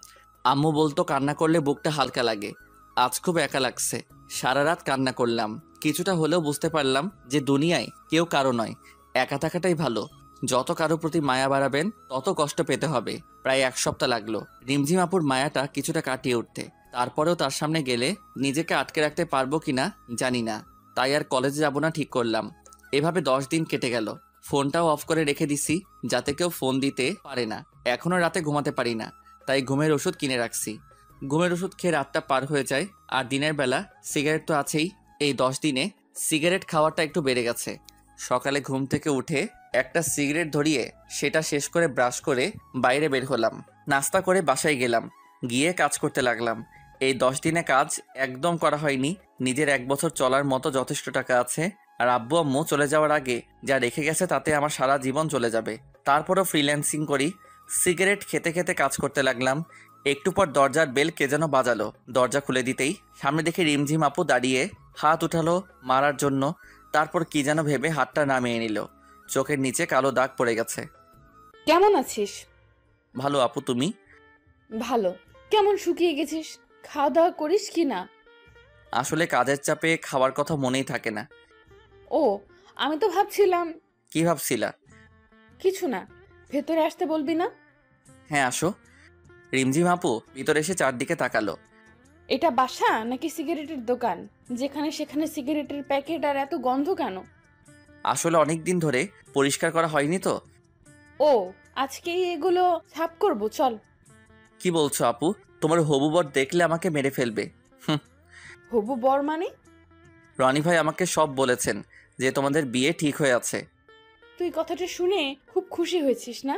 আম্মু বলতো কান্না করলে বুকটা হালকা লাগে। আজ খুব একা লাগছে। সারা রাত কান্না করলাম। কিছুটা হলেও বুঝতে পারলাম যে দুনিয়ায় কেউ কারো নয়, একা থাকাটাই ভালো। যত কারো প্রতি মায়া বাড়াবেন তত কষ্ট পেতে হবে। প্রায় এক সপ্তাহ লাগলো রিমঝিম আপুর মায়াটা কিছুটা কাটিয়ে উঠতে। তারপরেও তার সামনে গেলে নিজেকে আটকে রাখতে পারবো কিনা জানি না। তাই আর কলেজে যাব না ঠিক করলাম। এভাবে 10 দিন কেটে গেল। ফোনটাও অফ করে রেখে দিছি, যাতে কেউ ফোন দিতে পারে না। এখনো রাতে ঘুমাতে পারি না, তাই ঘুমের ওষুধ কিনে রাখছি। ঘুমের ওষুধ খেয়ে রাতটা পার হয়ে যায়। আর দিনের বেলা সিগারেট তো আছেই। এই 10 দিনে সিগারেট খাওয়াটা একটু বেড়ে গেছে। সকালে ঘুম থেকে উঠে একটা সিগারেট ধরিয়ে সেটা শেষ করে ব্রাশ করে বাইরে বের হলাম। নাস্তা করে বাসায় গেলাম, গিয়ে কাজ করতে লাগলাম। এই 10 দিনে কাজ একদম করা হয়নি। নিজের 1 বছর চলার মতো যথেষ্ট টাকা আছে, আর আব্বু আম্মু চলে যাওয়ার আগে যা রেখে গেছে তাতে আমার সারা জীবন চলে যাবে। তারপরও ফ্রিল্যান্সিং করি। সিগারেট খেতে খেতে কাজ করতে লাগলাম। একটু পর দরজার বেল কে যেন বাজালো। দরজা খুলে দিতেই সামনে দেখে রিমঝিম আপু দাঁড়িয়ে হাত উঠালো মারার জন্য। তারপর কি যেন ভেবে হাতটা নামিয়ে নিল। চোখের নিচে কালো দাগ পড়ে গেছে। কেমন আছিস? ভালো আপু, তুমি? ভালো। কেমন শুকিয়ে গেছিস? খাওয়া দাওয়া করিস কি না? আসলে কাজের চাপে খাওয়ার কথা মনেই থাকে না। ও, আমি তো ভাবছিলাম। কি ভাবছিলা? কিছু না, ভেতরে আসতে বলবি না? হ্যাঁ আসো। রিমঝিম আপু ভিতরে এসে চারদিকে তাকালো। এটা বাসা নাকি সিগারেটের দোকান? যেখানে সেখানে সিগারেটের প্যাকেট, আর এত গন্ধ কেন? আসলে অনেক দিন ধরে পরিষ্কার করা হয়নি তো। ও, আজকেই এগুলো সাফ করবো, চল। কি বলছো আপু? তোমার হবু বর দেখলে আমাকে মেরে ফেলবে। হবু বর মানে? রনি ভাই আমাকে সব বলেছেন যে তোমাদের বিয়ে ঠিক হয়ে আছে। তুই কথাটা শুনে খুব খুশি হয়েছিস না?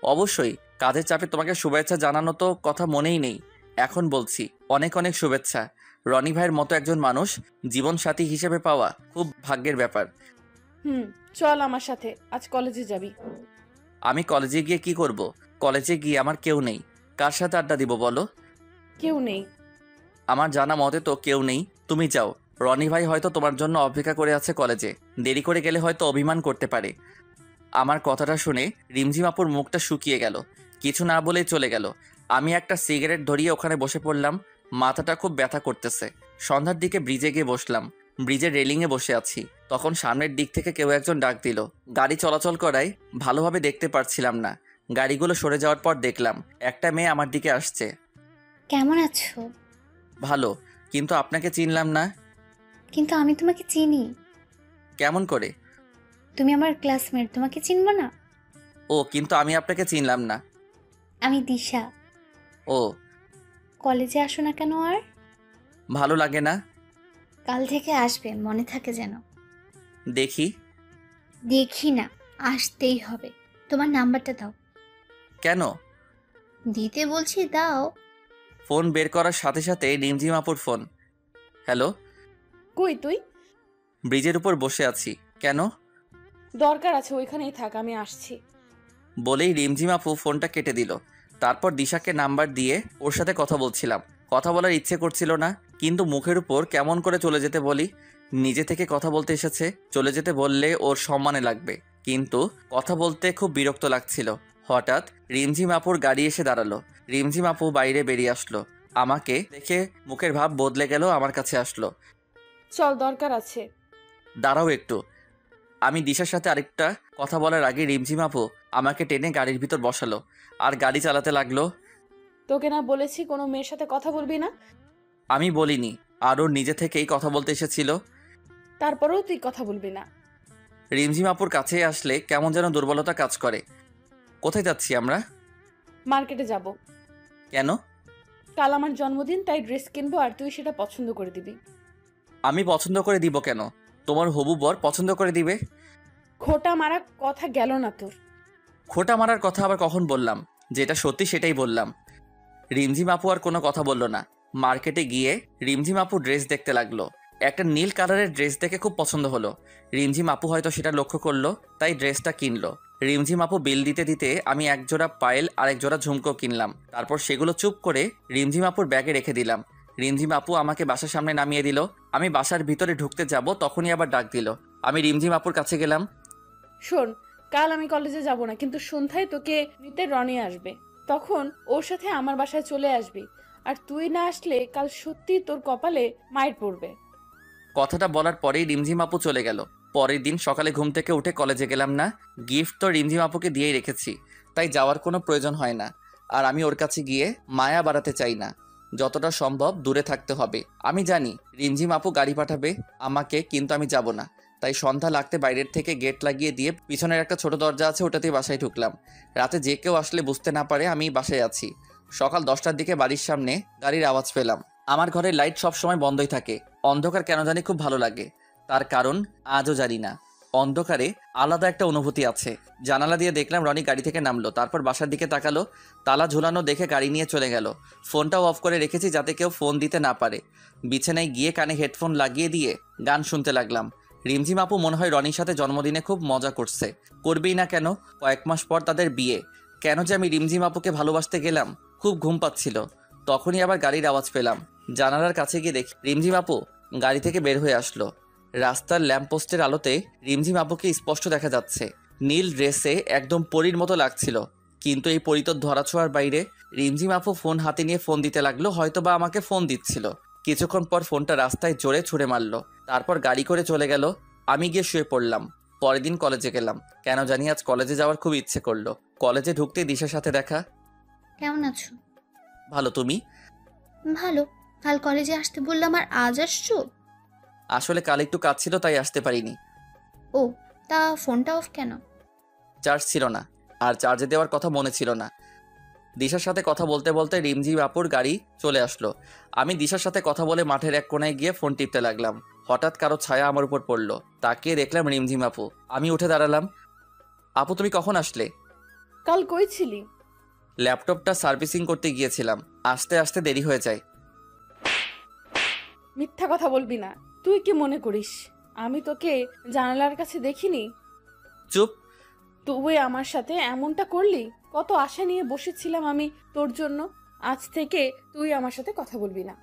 অবশ্যই, কাজের চাপে তোমাকে শুভেচ্ছা জানানো তো কথা মনেই নেই। এখন বলছি, অনেক অনেক শুভেচ্ছা। রনি ভাইয়ের মতো একজন মানুষ জীবন সাথী হিসেবে পাওয়া খুব ভাগ্যের ব্যাপার। চল আমার সাথে, আজ কলেজে যাবি। আমি কলেজে গিয়ে কি করব? কলেজে গিয়ে আমার কেউ নেই, কার সাথে আড্ডা দিব বলো? কেউ নেই? আমার জানা মতে তো কেউ নেই। তুমি যাও, রনি ভাই হয়তো তোমার জন্য অপেক্ষা করে আছে কলেজে। দেরি করে গেলে হয়তো অভিমান করতে পারে। আমার কথাটা শুনে রিমঝিম আপুর মুখটা শুকিয়ে গেল। কিছু না বলেই চলে গেল। আমি একটা সিগারেট ধরিয়ে ওখানে বসে পড়লাম। মাথাটা খুব ব্যথা করতেছে। সন্ধ্যার দিকে ব্রিজে গিয়ে বসলাম। ব্রিজের রেলিংয়ে বসে আছি, তখন সামনের দিক থেকে কেউ একজন ডাক দিল। গাড়ি চলাচল করায় ভালোভাবে দেখতে পারছিলাম না। গাড়িগুলো সরে যাওয়ার পর দেখলাম একটা মেয়ে আমার দিকে আসছে। কেমন আছো? ভালো, কিন্তু আপনাকে চিনলাম না। কিন্তু আমি তোমাকে চিনি। কেমন করে? তুমি আমার ক্লাসমেট, তোমাকে চিনবো না? ও, কিন্তু আমি আপনাকে চিনলাম না। আমি দিশা। ও, কলেজে আসো না কেন আর? ভালো লাগে না। কাল থেকে আসবে, মনে থাকে যেন। দেখি। দেখি না, আসতেই হবে। তোমার নাম্বারটা দাও। কেন? দিতে বলছি, দাও। ফোন বের করার সাথে সাথে রিমঝিম আপুর ফোন। হ্যালো। কই তুই? ব্রিজের উপর বসে আছি। কেন? দরকার আছে, ওইখানেই থাক, আমি আসছি। বলেই রিমঝিম আপু ফোনটা কেটে দিল। তারপর দিশাকে নাম্বার দিয়ে ওর সাথে কথা বলছিলাম। কথা বলার ইচ্ছে করছিল না, কিন্তু মুখের উপর কেমন করে চলে যেতে বলি। নিজে থেকে কথা বলতে এসেছে, চলে যেতে বললে ওর সম্মানে লাগবে, কিন্তু কথা বলতে খুব বিরক্ত লাগছিল। হঠাৎ রিমঝিম আপুর গাড়ি এসে দাঁড়ালো। রিমঝিম আপু বাইরে বেরিয়ে আসলো। আমাকে দেখে মুখের ভাব বদলে গেল, আমার কাছে আসলো। চল, দরকার আছে। দাঁড়াও একটু। আমি দিশার সাথে আরেকটা কথা বলার আগে রিমঝিম আপু আমাকে টেনে গাড়ির ভিতর বসালো আর গাড়ি চালাতে লাগলো। তোকে না বলেছি কোনো মেয়ের সাথে কথা বলবি না? আমি বলিনি, আর ওর নিজে থেকেই কথা বলতে এসেছিল। তারপরেও তুই কথা বলবি না? রিমঝিম আপুর কাছে আসলে কেমন যেন দুর্বলতা কাজ করে। কোথায় যাচ্ছি আমরা? মার্কেটে যাব। কেন? কাল আমার জন্মদিন, তাই ড্রেস কিনবো, আর তুই সেটা পছন্দ করে দিবি। আমি পছন্দ করে দিব কেন? তোমার হবু বর পছন্দ করে দিবে। খোটা মারা কথা গেল না তোর? খোটা মারার কথা আবার কখন বললাম? যেটা সত্যি সেটাই বললাম। রিমঝিম আপু আর কোনো কথা বলল না। মার্কেটে গিয়ে রিমঝিম আপু ড্রেস দেখতে লাগলো। একটা নীল কালারের ড্রেস দেখে খুব পছন্দ হলো। রিমঝিম আপু হয়তো সেটা লক্ষ্য করলো, তাই ড্রেসটা কিনলো। রিমঝিম আপু বিল দিতে দিতে আমি এক জোড়া পায়েল আর এক জোড়া ঝুমকো কিনলাম। তারপর সেগুলো চুপ করে রিমঝিম আপুর ব্যাগে রেখে দিলাম। রিমঝিম আপু আমাকে বাসার সামনে নামিয়ে দিল। আমি বাসার ভিতরে ঢুকতে যাব, তখনই আবার ডাক দিল। আমি রিমঝিম আপুর কাছে গেলাম। শোন, কাল আমি কলেজে যাব না, কিন্তু সন্ধ্যায় তোকে নিতে রনি আসবে। তখন ওর সাথে আমার বাসায় চলে আসবি। আর তুই না আসলে কাল সত্যি তোর কপালে মাইর পড়বে। কথাটা বলার পরেই রিমঝিম আপু চলে গেল। পরের দিন সকালে ঘুম থেকে উঠে কলেজে গেলাম না। গিফট তো রিমঝিম আপুকে দিয়েই রেখেছি, তাই যাওয়ার কোনো প্রয়োজন হয় না। আর আমি ওর কাছে গিয়ে মায়া বাড়াতে চাই না। যতটা সম্ভব দূরে থাকতে হবে। আমি জানি রিমঝিম আপু গাড়ি পাঠাবে আমাকে, কিন্তু আমি যাব না। তাই সন্ধ্যা লাগতে বাইরের থেকে গেট লাগিয়ে দিয়ে পিছনের একটা ছোট দরজা আছে, ওটাতেই বাসায় ঢুকলাম। রাতে যে কেউ আসলে বুঝতে না পারে আমি বাসায় আছি। সকাল 10টার দিকে বাড়ির সামনে গাড়ির আওয়াজ পেলাম। আমার ঘরের লাইট সব সময় বন্ধই থাকে। অন্ধকার কেন জানি খুব ভালো লাগে, তার কারণ আজও জানি না। অন্ধকারে আলাদা একটা অনুভূতি আছে। জানালা দিয়ে দেখলাম রনি গাড়ি থেকে নামলো, তারপর বাসার দিকে তাকালো, তালা ঝুলানো দেখে গাড়ি নিয়ে চলে গেল। ফোনটাও অফ করে রেখেছি যাতে কেউ ফোন দিতে না পারে। বিছানায় গিয়ে কানে হেডফোন লাগিয়ে দিয়ে গান শুনতে লাগলাম। রিমঝিম আপু মনে হয় রনির সাথে জন্মদিনে খুব মজা করছে, করবেই না কেন? কয়েক মাস পর তাদের বিয়ে। কেন যে আমি রিমঝিম আপুকে ভালোবাসতে গেলাম? খুব ঘুম পাচ্ছিল, তখনই আবার গাড়ির আওয়াজ পেলাম। জানালার কাছে গিয়ে দেখি রিমঝিম আপু গাড়ি থেকে বের হয়ে আসলো। রাস্তার ল্যাম্পপোস্টের আলোতে রিমঝিম আপুকে স্পষ্ট দেখা যাচ্ছে। নীল ড্রেসে একদম পরীর মতো লাগছিল, কিন্তু এই পরী তো ধরাছোঁয়ার বাইরে। রিমঝিম আপু ফোন হাতে নিয়ে ফোন দিতে লাগলো, হয়তোবা আমাকে ফোন দিচ্ছিল। কিছুক্ষণ পর ফোনটা রাস্তায় জোরে ছুঁড়ে মারলো, তারপর গাড়ি করে চলে গেল। আমি গিয়ে শুয়ে পড়লাম। পরের দিন কলেজে গেলাম। কেন জানি আজ কলেজে যাওয়ার খুব ইচ্ছে করলো। কলেজে ঢুকতেই দিশার সাথে দেখা। কেমন আছো? ভালো, তুমি? ভালো। কাল কলেজে আসতে বললাম আর আজ আসছো? আসলে কাল একটু কাজ ছিল, তাই আসতে পারিনি। ও, তা ফোনটা অফ কেন? চার্জ ছিল না, আর চার্জে দেওয়ার কথা মনে ছিল না। দিশার সাথে কথা বলতে বলতে রিমঝিম আপুর গাড়ি চলে আসলো। আমি দিশার সাথে কথা বলে মাঠের এক কোনায় গিয়ে ফোন টিপতে লাগলাম। হঠাৎ কারো ছায়া আমার উপর পড়লো, তাকিয়ে দেখলাম রিমঝিম আপু। আমি উঠে দাঁড়ালাম। আপু, তুমি কখন আসলে? কাল কই ছিলি? ল্যাপটপটা সার্ভিসিং করতে গিয়েছিলাম, আসতে আসতে দেরি হয়ে যায়। মিথ্যা কথা বলবি না। তুই কি মনে করিস আমি তোকে জানালার কাছে দেখিনি? চুপ। তুই আমার সাথে এমনটা করলি? কত আশা নিয়ে বসেছিলাম আমি তোর জন্য। আজ থেকে তুই আমার সাথে কথা বলবি না।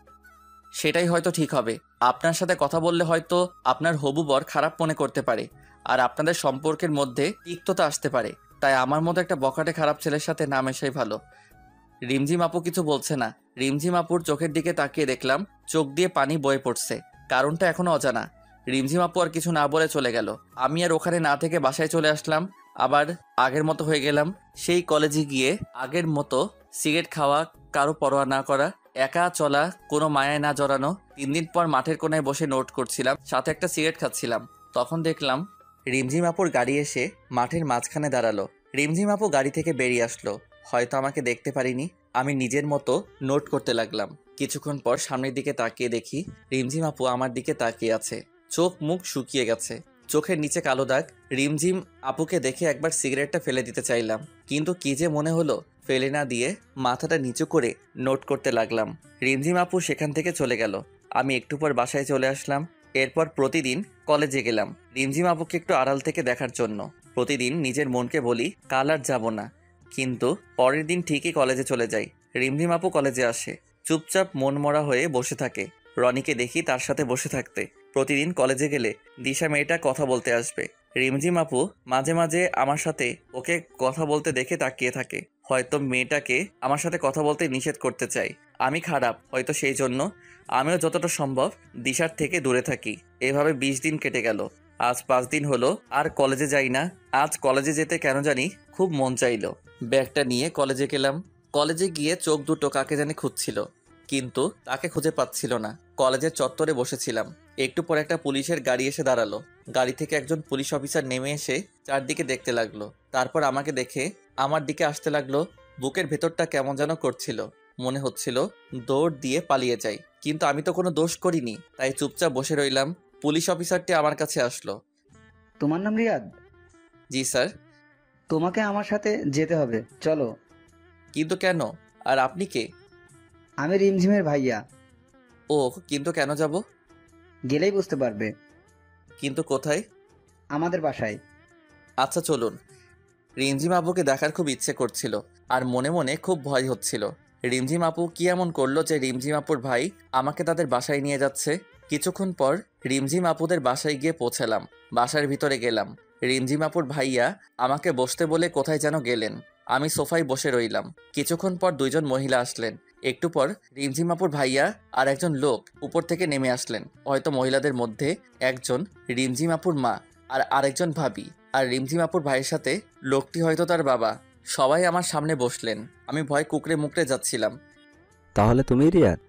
সেটাই হয়তো ঠিক হবে। আপনার সাথে কথা বললে হয়তো আপনার হবু বর খারাপ মনে করতে পারে, আর আপনাদের সম্পর্কের মধ্যে তিক্ততা আসতে পারে। তাই আমার মতো একটা বখাটে খারাপ ছেলের সাথে না মেশাই ভালো। রিমঝিম আপু কিছু বলছে না। রিমঝিম আপুর চোখের দিকে তাকিয়ে দেখলাম চোখ দিয়ে পানি বয়ে পড়ছে। কারণটা এখনো অজানা। রিমঝিম আপু আর কিছু না বলে চলে গেল। আমি আর ওখানে না থেকে বাসায় চলে আসলাম। আবার আগের মতো হয়ে গেলাম। সেই কলেজে গিয়ে আগের মতো সিগারেট খাওয়া, কারো পরোয়া না করা, একা চলা, কোনো মায়ায় না জড়ানো। 3 দিন পর মাঠের কোনায় বসে নোট করছিলাম, সাথে একটা সিগারেট খাচ্ছিলাম। তখন দেখলাম রিমঝিম আপুর গাড়ি এসে মাঠের মাঝখানে দাঁড়ালো। রিমঝিম আপু গাড়ি থেকে বেরিয়ে আসলো। হয়তো আমাকে দেখতে পারিনি। আমি নিজের মতো নোট করতে লাগলাম। কিছুক্ষণ পর সামনের দিকে তাকিয়ে দেখি রিমঝিম আপু আমার দিকে তাকিয়ে আছে। চোখ মুখ শুকিয়ে গেছে, চোখের নিচে কালো দাগ। রিমঝিম আপুকে দেখে একবার সিগারেটটা ফেলে দিতে চাইলাম, কিন্তু কি যে মনে হলো ফেলে না দিয়ে মাথাটা নিচু করে নোট করতে লাগলাম। রিমঝিম আপু সেখান থেকে চলে গেল। আমি একটু পর বাসায় চলে আসলাম। এরপর প্রতিদিন কলেজে গেলাম রিমঝিম আপুকে একটু আড়াল থেকে দেখার জন্য। প্রতিদিন নিজের মনকে বলি কাল আর যাব না, কিন্তু পরের দিন ঠিকই কলেজে চলে যাই। রিমঝিম আপু কলেজে আসে, চুপচাপ মনমরা হয়ে বসে থাকে। রনিকে দেখি তার সাথে বসে থাকতে। প্রতিদিন কলেজে গেলে দিশা মেয়েটা কথা বলতে আসবে। রিমঝিম আপু মাঝে মাঝে আমার সাথে ওকে কথা বলতে দেখে তাকিয়ে থাকে। হয়তো মেয়েটাকে আমার সাথে কথা বলতে নিষেধ করতে চাই। আমি খারাপ হয়তো, সেই জন্য আমিও যতটা সম্ভব দিশার থেকে দূরে থাকি। এভাবে 20 দিন কেটে গেল। আজ 5 দিন হলো আর কলেজে যাই না। আজ কলেজে যেতে কেন জানি খুব মন চাইলো। ব্যাগটা নিয়ে কলেজে গেলাম। কলেজে গিয়ে চোখ দুটো কাকে জানি খুঁজছিল, কিন্তু তাকে খুঁজে পাচ্ছিল না। কলেজের চত্বরে বসেছিলাম। একটু পর একটা পুলিশের গাড়ি এসে দাঁড়ালো। গাড়ি থেকে একজন পুলিশ অফিসার নেমে এসে চারদিকে দেখতে লাগলো। তারপর আমাকে দেখে আমার দিকে আসতে লাগলো। বুকের ভেতরটা কেমন যেন করছিল, মনে হচ্ছিল দৌড় দিয়ে পালিয়ে যাই, কিন্তু আমি তো কোনো দোষ করিনি, তাই চুপচাপ বসে রইলাম। পুলিশ অফিসারটি আমার কাছে আসলো। তোমার নাম রিয়াদ? জি স্যার। তোমাকে আমার সাথে যেতে হবে, চলো। কিন্তু কেন? আর আপনি কে? আমি রিমঝিমের ভাইয়া। ও, কিন্তু কেন যাব? গেলেই বুঝতে পারবে। কিন্তু কোথায়? আমাদের বাসায়। আচ্ছা চলুন। রিমঝিম আপুকে দেখার খুব ইচ্ছে করছিল, আর মনে মনে খুব ভয় হচ্ছিল। রিমঝিম আপু কি এমন করলো যে রিমঝিম আপুর ভাই আমাকে তাদের বাসায় নিয়ে যাচ্ছে? কিছুক্ষণ পর রিমঝিম আপুদের বাসায় গিয়ে পৌঁছালাম। বাসার ভিতরে গেলাম। রিমঝিম আপুর ভাইয়া আমাকে বসতে বলে কোথায় যেন গেলেন। আমি সোফায় বসে রইলাম। কিছুক্ষণ পর 2 জন মহিলা আসলেন। একটু পর রিমঝিম আপুর ভাইয়া আর একজন লোক উপর থেকে নেমে আসলেন। হয়তো মহিলাদের মধ্যে একজন রিমঝিম আপুর মা আর আরেকজন ভাবি, আর রিমঝিম আপুর ভাইয়ের সাথে লোকটি হয়তো তার বাবা। সবাই আমার সামনে বসলেন। আমি ভয় কুকড়ে মুকড়ে যাচ্ছিলাম। তাহলে তুমি রিয়াদ?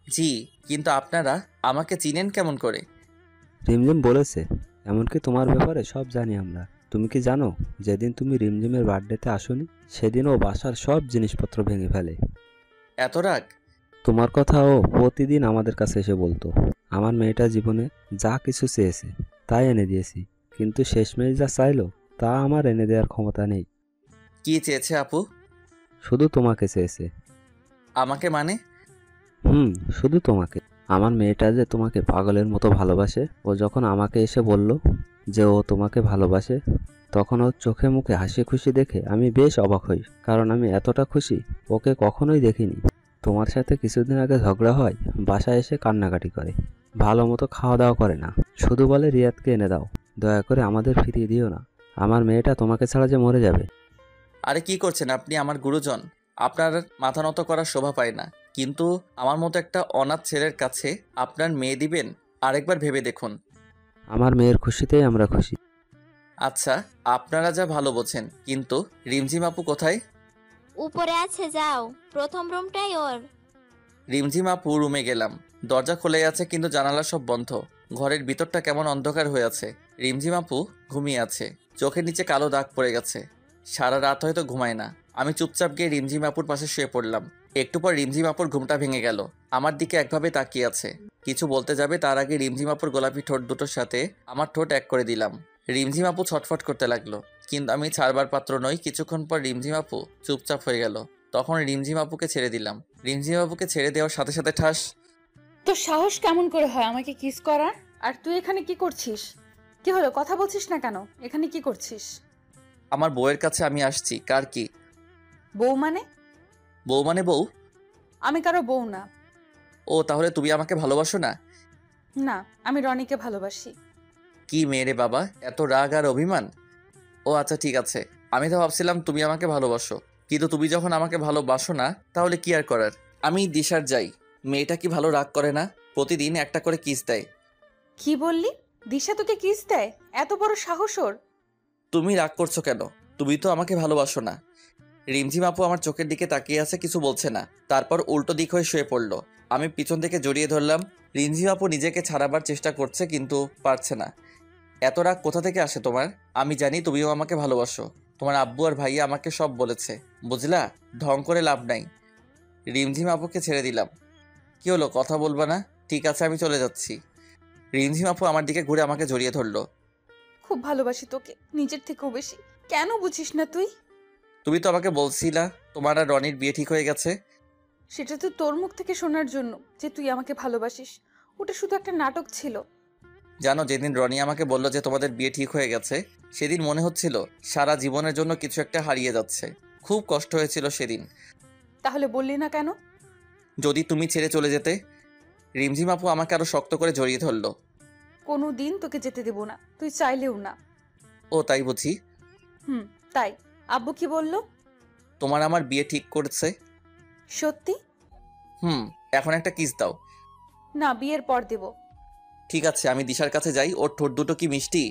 জি, কিন্তু আপনারা আমাকে চিনেন কেমন করে? রিমঝিম বলেছে, এমনকি তোমার ব্যাপারে সব জানি আমরা। তুমি কি জানো যেদিন তুমি রিমঝিমের বার্থডেতে আসোনি সেদিন ও বাসার সব জিনিসপত্র ভেঙে ফেলে। এত রাগ? তোমার কথা ও প্রতিদিন আমাদের কাছে এসে বলতো। আমার মেয়েটা জীবনে যা কিছু চেয়েছে তাই এনে দিয়েছি, কিন্তু শেষমেশ যা চাইলো তা আমার এনে দেওয়ার ক্ষমতা নেই। কি চেয়েছে আপু? শুধু তোমাকে চেয়েছে। আমাকে মানে? শুধু তোমাকে। আমার মেয়েটা যে তোমাকে পাগলের মতো ভালোবাসে, ও যখন আমাকে এসে বলল যে ও তোমাকে ভালোবাসে, তখন ওর চোখে মুখে হাসি খুশি দেখে আমি বেশ অবাক হই, কারণ আমি এতটা খুশি ওকে কখনোই দেখিনি। তোমার সাথে কিছুদিন আগে ঝগড়া হয়, বাসায় এসে কান্নাকাটি করে, ভালো মতো খাওয়া দাওয়া করে না, শুধু বলে রিয়াদকে এনে দাও, দয়া করে আমাদের ফিরিয়ে দিও না, আমার মেয়েটা তোমাকে ছাড়া যে মরে যাবে। আরে কি করছেন আপনি? আমার গুরুজন, আপনার মাথা নত করার শোভা পায় না, কিন্তু আমার মতো একটা অনাথ ছেলের কাছে আপনার মেয়ে দিবেন? আরেকবার ভেবে দেখুন। আমার মেয়ের খুশিতেই আমরা খুশি। আচ্ছা, আপনারা যা ভালো বোঝেন, কিন্তু রিমঝিম আপু কোথায়? উপরে আছে, যাও, প্রথম রুমটাই ওর। রিমঝিম আপু রুমে গেলাম, দরজা খোলাই আছে কিন্তু জানালা সব বন্ধ। ঘরের ভিতরটা কেমন অন্ধকার হয়ে আছে। রিমঝিম আপু ঘুমিয়ে আছে, চোখের নিচে কালো দাগ পড়ে গেছে, সারা রাত হয়তো ঘুমায় না। আমি চুপচাপ গিয়ে রিমঝিম আপুর পাশে শুয়ে পড়লাম। একটু পর রিমঝিম আপুর ঘুমটা ভেঙে গেল, আমার দিকে একভাবে তাকিয়ে আছে। কিছু বলতে যাবে তার আগে রিমঝিম আপুর গোলাপি ঠোঁট দুটোর সাথে আমার ঠোঁট এক করে দিলাম। রিমঝিম আপু ছটফট করতে লাগলো, কিন্তু আমি ছাড়বার পাত্র নই। কিছুক্ষণ পর রিমঝিম আপু চুপচাপ হয়ে গেল, তখন রিমঝিম আপুকে ছেড়ে দিলাম। রিমঝিম আপুকে ছেড়ে দেওয়ার সাথে সাথে ঠাস। তো সাহস কেমন করে হয় আমাকে কিস করার? আর তুই এখানে কি করছিস? কি হলো, কথা বলছিস না কেন? এখানে কি করছিস? আমার বউয়ের কাছে আমি আসছি। কার কি বউ মানে? বউ মানে বউ? আমি কারো বউ না। ও, তাহলে তুমি আমাকে ভালোবাসো না? না, আমি রনিকে ভালোবাসি। কি মেয়ে রে বাবা, এত রাগ আর অভিমান! ও আচ্ছা ঠিক আছে, আমি তো ভাবছিলাম তুমি আমাকে ভালোবাসো, কিন্তু তুমি যখন আমাকে ভালোবাসো না তাহলে কি আর করার। আমি দিশার যাই, মেয়েটা কি ভালো রাগ করে না? প্রতিদিন একটা করে কিস দেয়। কি বললি? দিশা তোকে কিস দেয়? এত বড় সাহস ওর? তুমি রাগ করছো কেন? তুমি তো আমাকে ভালোবাসো না। রিমঝিম আপু আমার চোখের দিকে তাকিয়ে আছে, কিছু বলছে না, তারপর উল্টো দিক হয়ে শুয়ে পড়লো। আমি পিছন থেকে জড়িয়ে ধরলাম। রিমঝিম আপু নিজেকে ছাড়াবার চেষ্টা করছে কিন্তু পারছে না। এত রাগ কোথা থেকে আসে তোমার? আমি জানি তুমিও আমাকে ভালোবাসো, তোমার আব্বু আর ভাইয়া আমাকে সব বলেছে, বুঝলা? ঢং করে লাভ নাই। রিমঝিম আপুকে ছেড়ে দিলাম। কি হলো, কথা বলবা না? ঠিক আছে, আমি চলে যাচ্ছি। রিমঝিম আপু আমার দিকে ঘুরে আমাকে জড়িয়ে ধরলো। খুব ভালোবাসি তোকে, নিজের থেকেও বেশি। কেন বুঝিস না তুই? তুমি তো আমাকে বলছিলা তোমার আর রনির বিয়ে ঠিক হয়ে গেছে। সেটা তো তোর মুখ থেকে শোনার জন্য যে তুই আমাকে ভালোবাসিস। ওটা শুধু একটা নাটক ছিল। জানো, যেদিন রনি আমাকে বলল যে তোমাদের বিয়ে ঠিক হয়ে গেছে, সেদিন মনে হচ্ছিল সারা জীবনের জন্য কিছু একটা হারিয়ে যাচ্ছে। খুব কষ্ট হয়েছিল সেদিন। তাহলে বললি না কেন? যদি তুমি ছেড়ে চলে যেতে। রিমঝিম আপু আমাকে আরো শক্ত করে জড়িয়ে ধরলো। কোনো দিন তোকে যেতে দেব না, তুই চাইলেও না। ও তাই বুঝি? তাই। আব্বু কি বললো? তোমার আমার বিয়ে ঠিক করছে। সত্যি? এখন একটা কিস দাও। না, বিয়ের পর দেব। ঠিক আছে, আমি দিশার কাছে যাই। ওর ঠোঁট দুটো কি মিষ্টি!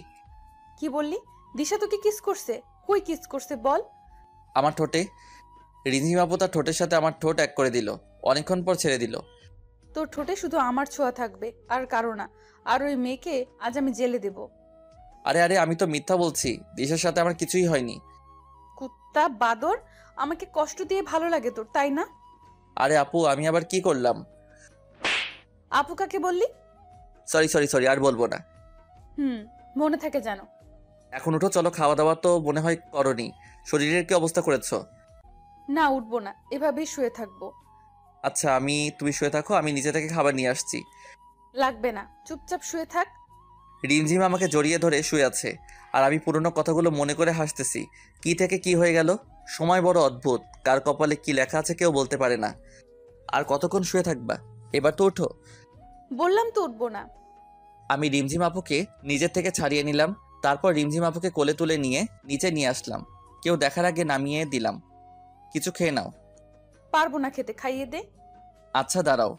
কি বললি? দিশা তোকে কিস করছে? কই কিস করছে বল? আমার ঠোঁটে। রিমঝিম আপু তার ঠোঁটের সাথে আমার ঠোঁট এক করে দিল, অনেকক্ষণ পর ছেড়ে দিল। তোর ঠোঁটে শুধু আমার ছোঁয়া থাকবে, আর কারো না। আর ওই মেয়েকে আজ আমি জেলে দেব। আরে আরে, আমি তো মিথ্যা বলছি, দিশার সাথে আমার কিছুই হয়নি। কুত্তা বাদর, আমাকে কষ্ট দিয়ে ভালো লাগে তোর, তাই না? আরে আপু, আমি আবার কি করলাম? আপু কাকে বললি? সরি সরি সরি, আর বলবো না। মনে থাকে জানো। এখন উঠো, চলো। খাওয়া দাওয়া তো মনে হয় করনি। শরীরের কি অবস্থা করেছো? না, উঠবো না, এভাবেই শুয়ে থাকবো। আচ্ছা, তুমি শুয়ে থাকো, আমি নিচে থেকে খাবার নিয়ে আসছি। লাগবে না, চুপচাপ শুয়ে থাক। রিমঝিম আমাকে জড়িয়ে ধরে শুয়ে আছে, আর আমি পুরনো কথাগুলো মনে করে হাসতেছি। কি থেকে কি হয়ে গেল। সময় বড় অদ্ভুত, কার কপালে কি লেখা আছে কেউ বলতে পারে না। আর কতক্ষণ শুয়ে থাকবা? এবার তো উঠো। বললাম তো উঠবো না। আমি রিমঝিম আপুকে নিজের থেকে ছাড়িয়ে নিলাম, তারপর রিমঝিম আপুকে কোলে তুলে নিয়ে নিচে নিয়ে আসলাম। কেউ দেখার আগে নামিয়ে দিলাম। কিছু খেয়ে নাও। পারবো না খেতে, খাইয়ে দে। আচ্ছা দাঁড়াও।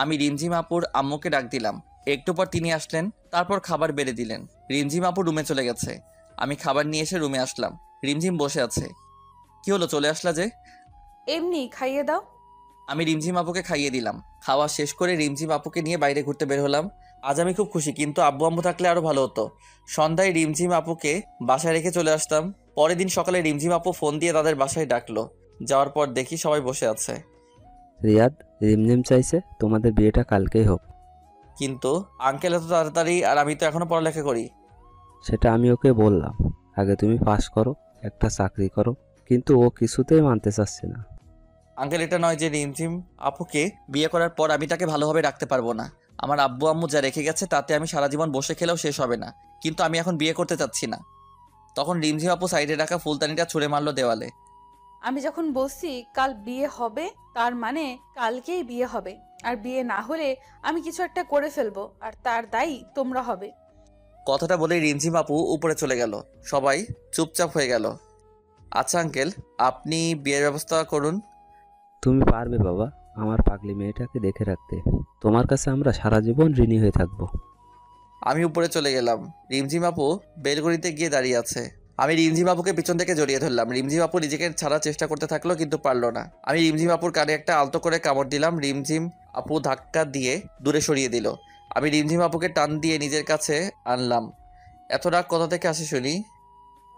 আমি রিমঝিম আপুর আম্মুকে ডাক দিলাম। একটু পর তিনি আসলেন, তারপর খাবার বেড়ে দিলেন। রিমঝিম আপু রুমে চলে গেছে। আমি খাবার নিয়ে এসে রুমে আসলাম। রিমঝিম বসে আছে। কি হলো, চলে আসলা যে? এমনি খাইয়ে দাও। আমি রিমঝিম আপুকে খাইয়ে দিলাম। খাওয়া শেষ করে রিমঝিম আপুকে নিয়ে বাইরে ঘুরতে বের হলাম। আজ আমি খুব খুশি, কিন্তু আব্বু আম্মু থাকলে আরো ভালো হতো। সন্ধ্যায় রিমঝিম আপুকে বাসায় রেখে চলে আসতাম। পরের দিন সকালে রিমঝিম আপু ফোন দিয়ে তাদের বাসায় ডাকলো। যাওয়ার পর দেখি সবাই বসে আছে। রিয়াদ, রিমঝিম চাইছে তোমাদের বিয়েটা কালকেই হোক। কিন্তু আঙ্কেল এত তাড়াতাড়ি, আর আমি তো এখনো পড়ালেখা করি। সেটা আমি ওকে বললাম, আগে তুমি পাস করো, একটা চাকরি করো, কিন্তু ও কিছুতেই মানতে চাচ্ছে না। আঙ্কেল, এটা নয় যে রিমঝিম আপুকে বিয়ে করার পর আমি তাকে ভালোভাবে রাখতে পারবো না। আমার আব্বু আম্মু যা রেখে গেছে তাতে আমি সারা জীবন বসে খেলেও শেষ হবে না। কিন্তু আমি এখন বিয়ে করতে চাচ্ছি না। তখন রিমঝিম আপু সাইডে রাখা ফুলদানিটা ছুঁড়ে মারলো দেওয়ালে। আমি যখন বলছি কাল বিয়ে হবে, তার মানে কালকেই বিয়ে হবে। আর বিয়ে না হলে আমি কিছু একটা করে ফেলবো, আর তার দায়ী তোমরা হবে। কথাটা বলেই রিমঝিম আপু উপরে চলে গেল। সবাই চুপচাপ হয়ে গেল। আচ্ছা আঙ্কেল, আপনি বিয়ের ব্যবস্থা করুন। তুমি পারবে বাবা, আমার পাগলি মেয়েটাকে দেখে রাখতে। তোমার কাছে আমরা সারা জীবন ঋণী হয়ে থাকবো। আমি উপরে চলে গেলাম। রিমঝিম আপু বেলগড়িতে গিয়ে দাঁড়িয়ে আছে। আমি রিমঝিম আপুকে পিছন থেকে জড়িয়ে ধরলাম। রিমঝিম আপু নিজেকে ছাড়ার চেষ্টা করতে থাকলো, কিন্তু পারলো না। আমি রিমঝিম আপুর কানে একটা আলতো করে কামড় দিলাম। রিমঝিম আপু ধাক্কা দিয়ে দূরে সরিয়ে দিল। আমি রিমঝিম আপুকে টান দিয়ে নিজের কাছে আনলাম। এত রাগ কোথা থেকে আসে শুনি?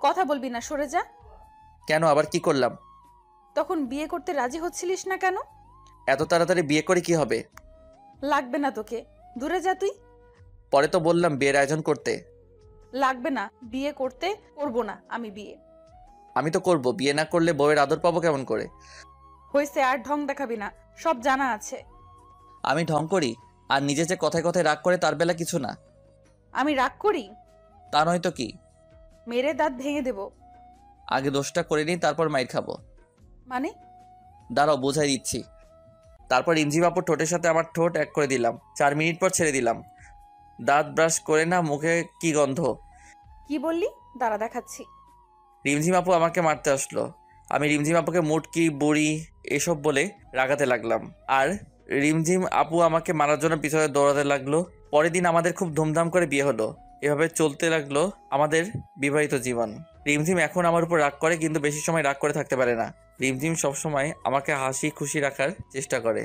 কথা বলবি না, সরে যা। কেন, আবার কি করলাম? তখন বিয়ে করতে রাজি হচ্ছিলিস না কেন? এত তাড়াতাড়ি বিয়ে করে কি হবে? লাগবে না তোকে, দূরে যা তুই। পরে তো বললাম বিয়ের আয়োজন করতে। লাগবে না, বিয়ে করতে করবো না আমি বিয়ে। আমি তো করব, বিয়ে না করলে বউয়ের আদর পাবো কেমন করে? হয়েছে, আর ঢং দেখাবি না, সব জানা আছে। আমি ঢং করি? আর নিজে যে কথায় কথায় রাগ করে তার বেলা কিছু না। আমি রাগ করি? তা নয় তো কি। মেরে দাঁত ভেঙে দেব। আগে দোষটা করে নিই, তারপর মাইর খাবো। মানে? দাঁড়াও, বোঝাই দিচ্ছি। তারপর রিমঝিম আপুর ঠোঁটের সাথে আমার ঠোঁট এক করে দিলাম। 4 মিনিট পর ছেড়ে দিলাম। দাঁত ব্রাশ করে না, মুখে কি গন্ধ। কি বললি? দাঁড়া দেখাচ্ছি। রিমঝিম আপু আমাকে মারতে আসলো। আমি রিমঝিম আপুকে মুটকি বুড়ি এসব বলে রাগাতে লাগলাম। আর রিমঝিম আপু আমাকে মারার জন্য পিছনে দৌড়াতে লাগলো। পরের দিন আমাদের খুব ধুমধাম করে বিয়ে হলো। এভাবে চলতে লাগলো আমাদের বিবাহিত জীবন। রিমঝিম এখন আমার উপর রাগ করে, কিন্তু বেশি সময় রাগ করে থাকতে পারে না। রিমঝিম সবসময় আমাকে হাসি খুশি রাখার চেষ্টা করে।